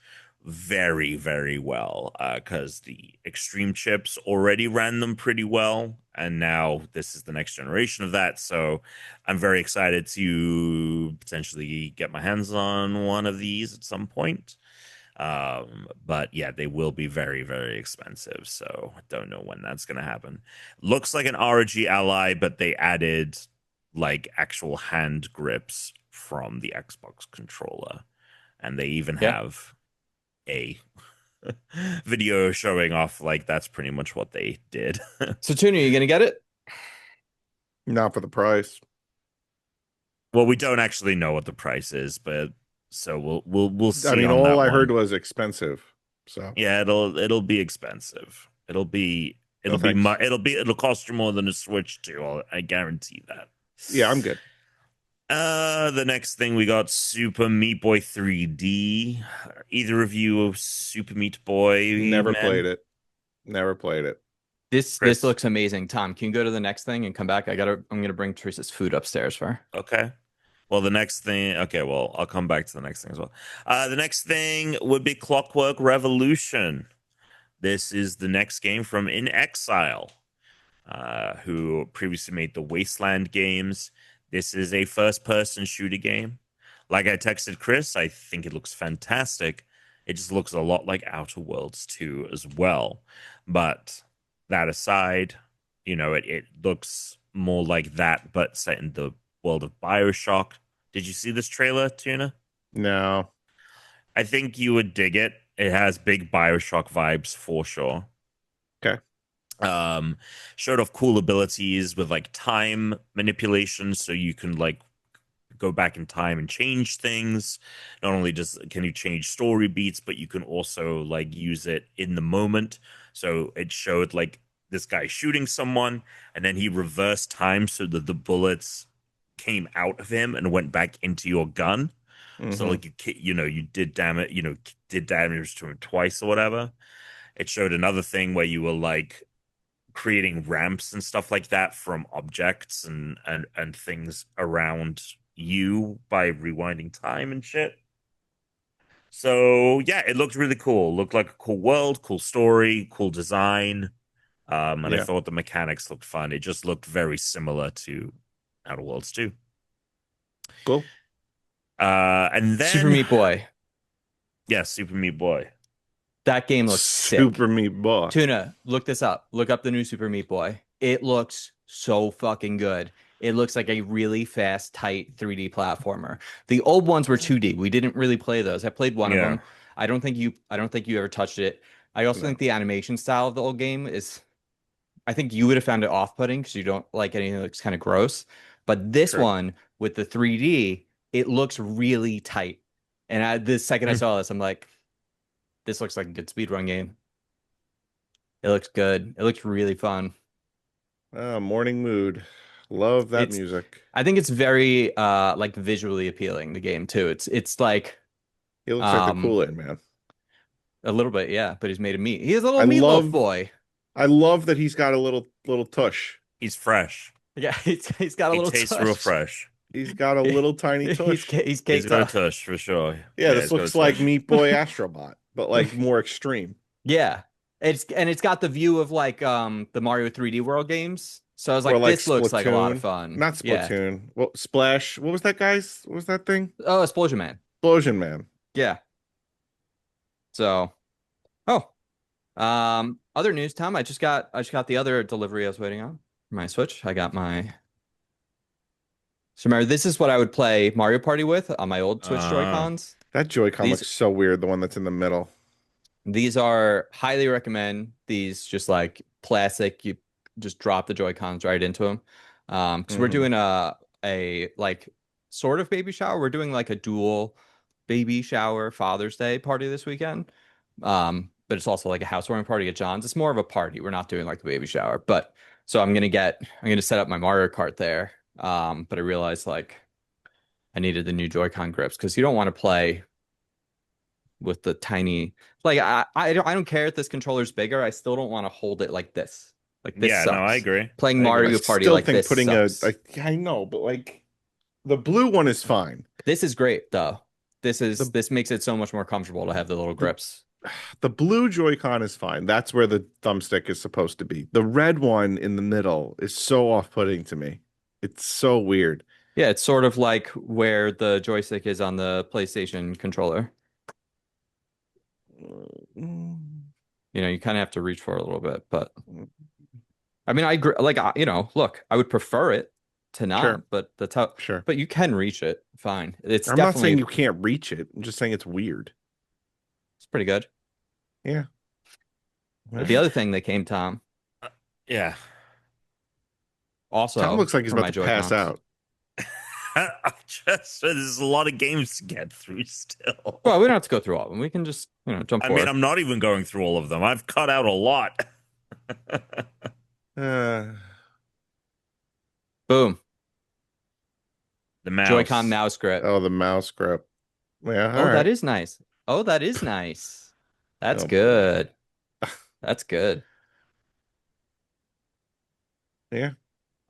very, very well because the extreme chips already ran them pretty well, and now this is the next generation of that. So I'm very excited to potentially get my hands on one of these at some point. But yeah, they will be very, very expensive. So I don't know when that's going to happen. Looks like an ROG Ally, but they added like actual hand grips from the Xbox controller. And they even Yeah. have a video showing off like that's pretty much what they did. So, Tuna, you going to get it? Not for the price. Well, we don't actually know what the price is, but so we'll see I mean, on all that I one. heard was expensive. So Yeah, it'll be expensive. It'll be no it'll be thanks. it'll cost you more than a Switch 2. I guarantee that. Yeah, I'm good. The next thing we got Super Meat Boy 3D. Either of you Super Meat Boy Never men? played it. Never played it. This Chris. looks amazing. Tom, can you go to the next thing and come back? I'm gonna bring Teresa's food upstairs for her. Okay. Well, the next thing. Okay, well, I'll come back to the next thing as well. The next thing would be Clockwork Revolution. This is the next game from In Exile, who previously made the Wasteland games. This is a first-person shooter game. Like I texted Chris, I think it looks fantastic. It just looks a lot like Outer Worlds 2 as well. But that aside, it looks more like that, but set in the world of BioShock. Did you see this trailer, Tuna? No. I think you would dig it. It has big BioShock vibes for sure. Okay. Showed off cool abilities with like time manipulation, so you can like go back in time and change things. Not only can you change story beats, but you can also like use it in the moment. So it showed like this guy shooting someone, and then he reversed time so that the bullets came out of him and went back into your gun. So Mhm. like you did damage, did damage to him twice or whatever. It showed another thing where you were like creating ramps and stuff like that from objects and things around you by rewinding time and shit. So yeah, it looked really cool. Looked like a cool world, cool story, cool design. And I Yeah. thought the mechanics looked fun. It just looked very similar to Outer Worlds 2. Cool. And Super then Meat Boy. yeah, Super Meat Boy. That game looks sick. Super Meat Boy. Tuna, look this up. Look up the new Super Meat Boy. It looks so fucking good. It looks like a really fast, tight 3D platformer. The old ones were 2D. We didn't really play those. I played one of Yeah. them. I don't think you ever touched it. I also No. think the animation style of the old game is I think you would have found it off-putting because you don't like anything that looks kind of gross. But this True. one with the 3D, it looks really tight. And the second I saw this, I'm like, this looks like a good speedrun game. It looks good. It looks really fun. Morning mood. Love that It's music. I think it's very like visually appealing, the game too. It's like He looks like the um Kool-Aid man. a little bit, yeah, but he's made of meat. He's a I little meatloaf love boy. I love that he's got a little tush. He's fresh. Yeah, he's got a He little tastes real touch. fresh. He's got a little tiny tush. He's He's caked got a up. tush for sure. Yeah, this he's got a looks like tush. Meat Boy Astrobot, but like more extreme. Yeah. It's got the view of like the Mario 3D World games. So I was Or like, like this looks like a lot of Splatoon. fun. Not Yeah. Splatoon. Well, Splash. What was that, guys? What was that thing? Oh, Explosion Man. Explosion Man. Yeah. So oh. Other news, Tom. I just got the other delivery I was waiting on. My Switch. I got my So remember, this is what I would play Mario Party with on my old Switch Uh, Joy-Cons. That Joy-Con These looks so weird, the one that's in the middle. these are highly recommend these just like plastic. You just drop the Joy-Cons right into them. Because we're Mhm. doing a like sort of baby shower. We're doing like a dual baby shower Father's Day party this weekend. But it's also like a housewarming party at John's. It's more of a party. We're not doing like the baby shower. But so I'm gonna set up my Mario Kart there. But I realized like I needed the new Joy-Con grips because you don't want to play with the tiny like I don't care if this controller's bigger. I still don't want to hold it like this. Like this Yeah, no, I sucks. agree. Playing I I agree. Mario Party still like think this putting sucks. yeah, I know, but like the blue one is fine. This is great though. The This makes it so much more comfortable to have the little the grips. the blue Joy-Con is fine. That's where the thumbstick is supposed to be. The red one in the middle is so off-putting to me. It's so weird. Yeah, it's sort of like where the joystick is on the PlayStation controller. Mm, You know, you kind of have to reach for it a little bit, but I mean, I agree. Like, you know, look, I would prefer it to Sure, not, but that's how. sure. But you can reach it. Fine. It's I'm not saying definitely you can't reach it. I'm just saying it's weird. it's pretty good. Yeah. All But the right. other thing that came, Tom, Uh, yeah. Tom also looks like he's for about my to pass Joy-Cons. out. I just there's a lot of games to get through still. Well, we don't have to go through all of them. We can just, you know, jump I mean, forward. I'm not even going through all of them. I've cut out a lot. Uh, Boom. The Joy-Con mouse. mouse grip. oh, the mouse grip. Yeah, all Oh, that right. is nice. Oh, that is nice. That's Oh boy. good. That's good. Yeah.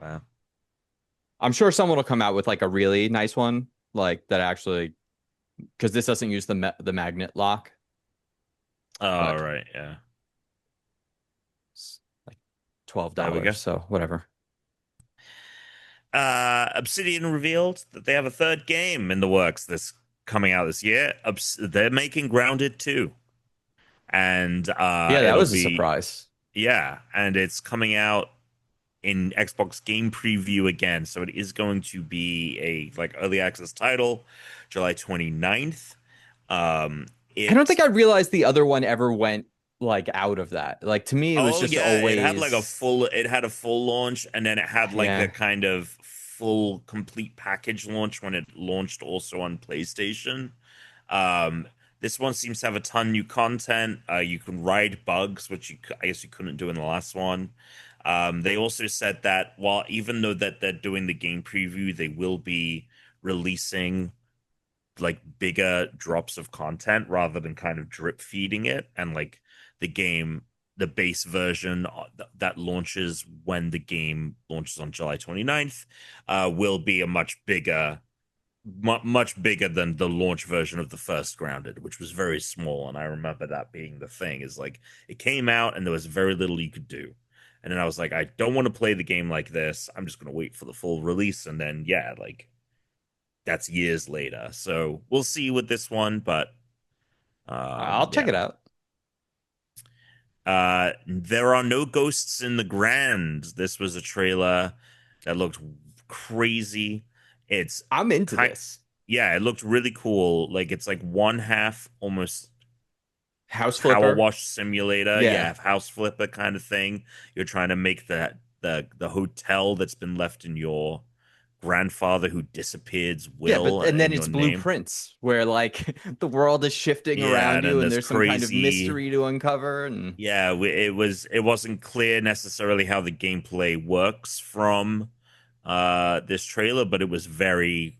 Wow. I'm sure someone will come out with like a really nice one, like that actually, because this doesn't use the magnet lock, All but right. Yeah. it's like twelve There we go. dollars. So whatever. Obsidian revealed that they have a third game in the works this coming out this year. They're making Grounded 2. And Yeah, that it'll was a be surprise. yeah, and it's coming out in Xbox Game Preview again. So it is going to be a like early access title, July 29th. Um I don't think it I realized the other one ever went like out of that. Like to me, it was Oh just yeah, it had like a always, full it had a full launch and then it had like the yeah. kind of full complete package launch when it launched also on PlayStation. Um this one seems to have a ton new content. You can ride bugs, which I guess you couldn't do in the last one. They also said that while even though that they're doing the game preview, they will be releasing like bigger drops of content rather than kind of drip feeding it and like the game the base version that launches when the game launches on July 29th will be a much bigger than the launch version of the first Grounded, which was very small. And I remember that being the thing is like it came out and there was very little you could do. And then I was like, I don't want to play the game like this. I'm just going to wait for the full release. And then, yeah, like that's years later. So we'll see with this one, but I'll check yeah. it out. There are no ghosts in the Grand. This was a trailer that looked crazy. It's I'm into kind, this. yeah, it looked really cool. Like it's like one half almost House Power flipper. Wash Simulator, Yeah. yeah, house flipper kind of thing. You're trying to make the hotel that's been left in your grandfather who disappeared's Yeah, but will and then in your it's name. blueprints where like the world is shifting Yeah, around and then you and this there's some kind of crazy mystery to uncover and yeah, it wasn't clear necessarily how the gameplay works from this trailer, but it was very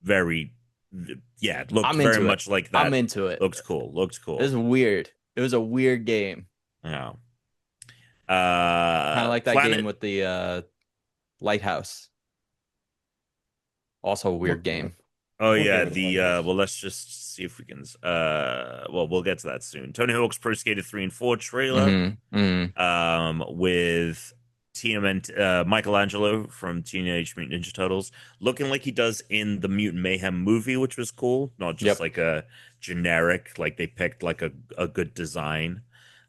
yeah, it looked I'm very into it. much like I'm that. into it. Looked cool. Looked It was cool. weird. It was a weird game. Yeah. Kind of like that game Planet with the lighthouse. Also a What, weird game. Oh what yeah, game is the this? well let's just see if we can well we'll get to that soon. Tony Hawk's Pro Skater 3 and 4 trailer Hmm. with Michelangelo from Teenage Mutant Ninja Turtles looking like he does in the Mutant Mayhem movie, which was cool, not just Yep. like a generic like they picked like a good design.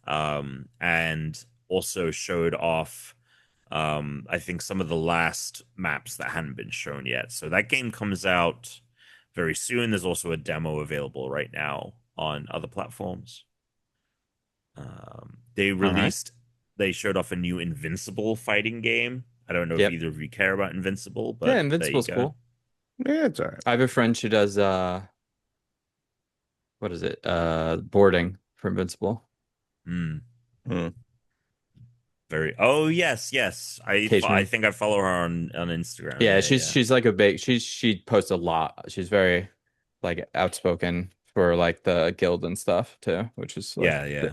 And also showed off I think some of the last maps that hadn't been shown yet. So that game comes out very soon. There's also a demo available right now on other platforms. All right. They showed off a new Invincible fighting game. I don't know if Yep. either of you care about Invincible, Yeah, but there you Invincible's go. cool. Yeah, it's all right. I have a friend who does what is it? Boarding for Invincible Hmm. Hmm. Very. Oh yes, yes. I occasionally. think I follow her on Instagram. Yeah, Yeah, she's like a big she posts a lot. She's very like outspoken for like the guild and stuff too, which is like yeah, yeah.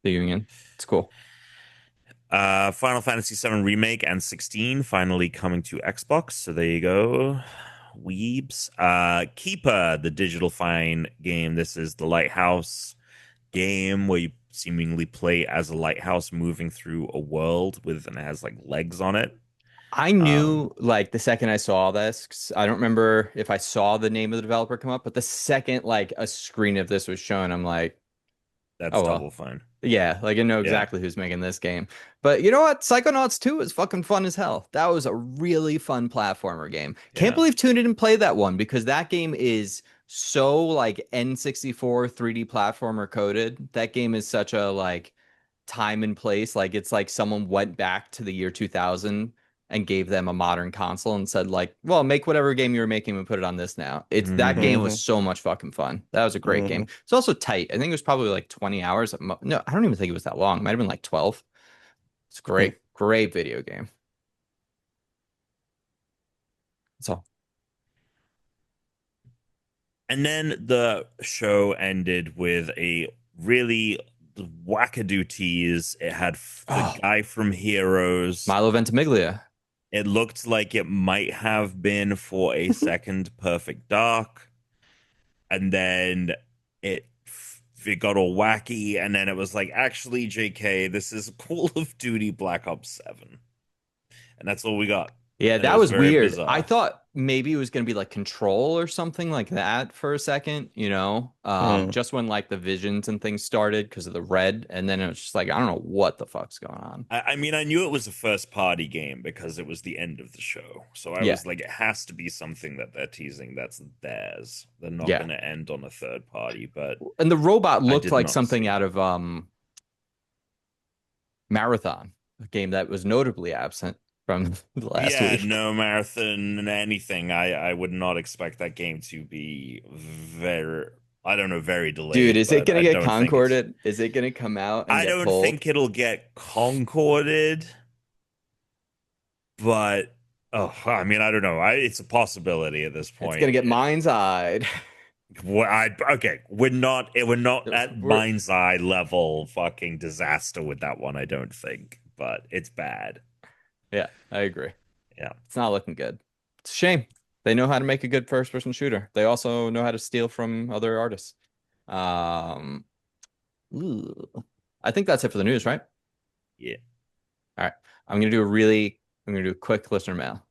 the union. It's cool. Final Fantasy VII Remake and 16 finally coming to Xbox. So there you go. Weebs. Keeper, the Digital Fine game. This is the Lighthouse game where you seemingly play as a lighthouse moving through a world with and it has like legs on it. I Um, knew like the second I saw this, 'cause I don't remember if I saw the name of the developer come up, but the second like a screen of this was shown, I'm like, that's oh Double well. Fine. Yeah, like I know Yeah, exactly who's making this game. But you know what? Psychonauts 2 is fucking fun as hell. That was a really fun platformer game. Can't yeah. believe Tuna didn't play that one because that game is so like N64 3D platformer coded. That game is such a like time and place. Like it's like someone went back to the year 2000 and gave them a modern console and said like, well, make whatever game you were making and put it on this now. It's that game was Hmm. so much fucking fun. That was a great game. Hmm. It's also tight. I think it was probably like 20 hours. No, I don't even think it was that long. It might have been like 12. It's great. Great video game. That's all. And then the show ended with a really wackadoo tease. It had the Oh, guy from Heroes. Milo Ventimiglia. It looked like it might have been for a second Perfect Dark, and then it it got all wacky, and then it was like, actually, JK, this is Call of Duty Black Ops 7, and that's all we got, Yeah, and it that was was very weird. I bizarre. thought maybe it was going to be like Control or something like that for a second, you know, Hmm. just when like the visions and things started because of the red, and then it was just like I don't know what the fuck's going on. I mean, I knew it was a first party game because it was the end of the show. So I Yeah, was like, it has to be something that they're teasing that's theirs. They're not yeah, going to end on a third party, but and the robot I looked did like not something see. out of Marathon, a game that was notably absent from the last Yeah, week. no marathon anything. I would not expect that game to be very, I don't know, very Dude, delayed, is it but gonna I get don't think it's concorded? Is it gonna come out and I get don't pulled? think it'll get concorded, but oh, I mean, I don't know. It's a possibility at this It's gonna point. get mind's eyed. Okay, we're not at We're mind's eye level fucking disaster with that one, I don't think, but it's bad. yeah, I agree. Yeah. It's not looking good. It's a shame. They know how to make a good first person shooter. They also know how to steal from other artists. Um, ooh. I think that's it for the news, right? Yeah. All right. I'm gonna do a quick listener mail.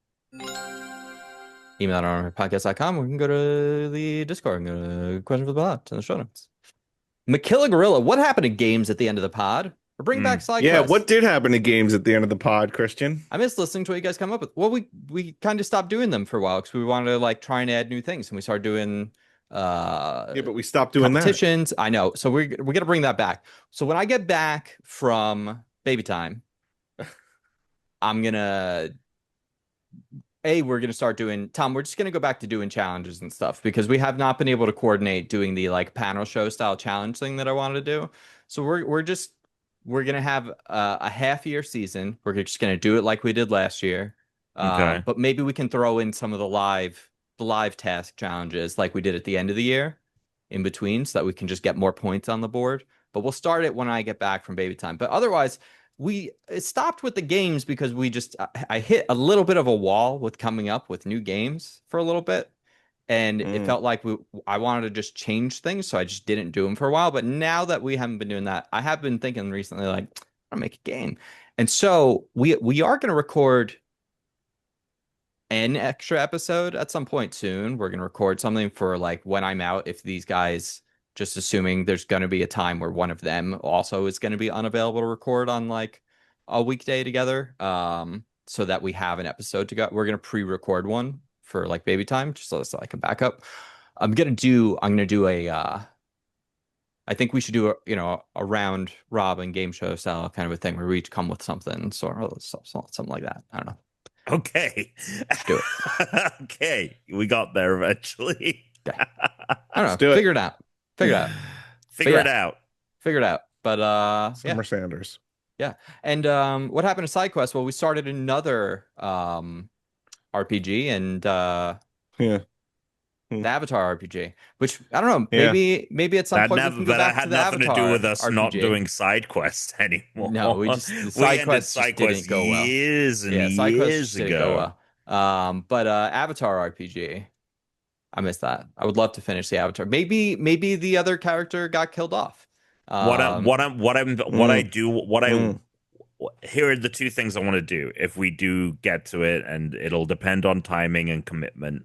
Email it on podcast.com. We can go to the Discord and go to question for the pod in the show notes. Makilla Gorilla, what happened to games at the end of the pod? Or bring back Mm. side Yeah, quests. what did happen to games at the end of the pod, Christian? I miss listening to what you guys come up with. Well, we kind of stopped doing them for a while because we wanted to like try and add new things, and we started doing Yeah, but we stopped doing that. competitions. I know, so we're gonna bring that back. So when I get back from baby time, I'm gonna we're gonna start doing Tom. We're just gonna go back to doing challenges and stuff because we have not been able to coordinate doing the like panel show style challenge thing that I wanted to do. So we're gonna have a half year season. We're just gonna do it like we did last year. Okay. But maybe we can throw in some of the live task challenges like we did at the end of the year in between so that we can just get more points on the board. But we'll start it when I get back from baby time. But otherwise, we it stopped with the games because I hit a little bit of a wall with coming up with new games for a little bit. And it Mm. felt like I wanted to just change things, so I just didn't do them for a while. But now that we haven't been doing that, I have been thinking recently, like, I'm gonna make a game. And so we are gonna record an extra episode at some point soon. We're gonna record something for like when I'm out, if these guys, just assuming there's gonna be a time where one of them also is gonna be unavailable to record on like a weekday together. So that we have an episode to go. We're gonna pre-record one for like baby time, just so it's like a backup. I'm gonna do a I think we should do a round robin game show style kind of a thing where we each come with something, sort of something like that. I don't know. Okay. Do Okay. We got there eventually. Okay. I don't know. do it. Figure it out. Figure it out. Figure it yeah. out. Figure it out. But yeah. Summer Sanders. Yeah. And what happened to side quests? Well, we started another RPG and Yeah. the Avatar RPG, which I don't know, Yeah. maybe at some point we can go that back to had the nothing to do Avatar with us not RPG. doing side quests anymore. No, the We side ended quests just side quests didn't go well. years and Yeah, side quests years just didn't go ago. well. But Avatar RPG, I missed that. I would love to finish the Avatar. Maybe the other character got killed off. What I Um, here are the two things I want to do if we do get to it, and it'll depend on timing and commitment.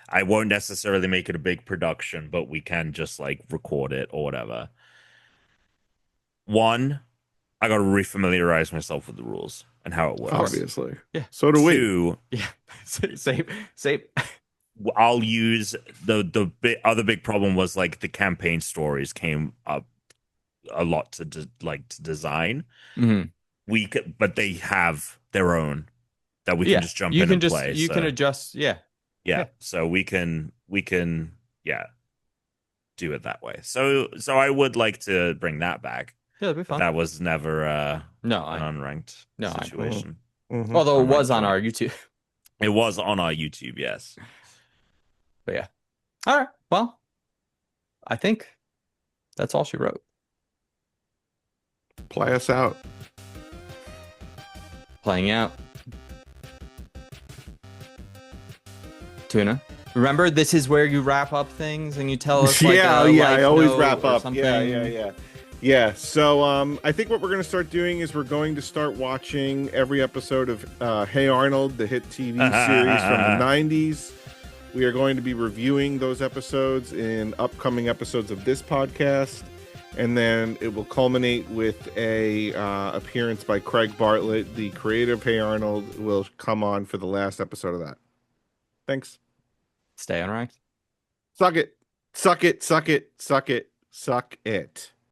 I won't necessarily make it a big production, but we can just like record it or whatever. One, I got to refamiliarize myself with the rules and how it works. Obviously. Yeah. So do we. Two, yeah, same. I'll use other big problem was like the campaign stories came up a lot to design. Mhm. But they have their own that we can just jump in and play. You can adjust. Yeah. So we can do it that way. So I would like to bring that back. Yeah, that'd be fun. That was never an unranked No, situation. Mhm. Although it was Unranked on one. our YouTube. It was on our YouTube, yes. But yeah. All right. Well, I think that's all she wrote. Play us out. Playing out. Tuna. Remember, this is where you wrap up things and you tell us like yeah, a yeah, I life always note wrap or up. something. Yeah. So I think what we're going to start doing is we're going to start watching every episode of Hey Arnold, the hit TV series from the 90s. We are going to be reviewing those episodes in upcoming episodes of this podcast. And then it will culminate with a appearance by Craig Bartlett, the creator of Hey Arnold, will come on for the last episode of that. Thanks. Stay unranked. Suck it. Suck it. Suck it. Suck it. Suck it.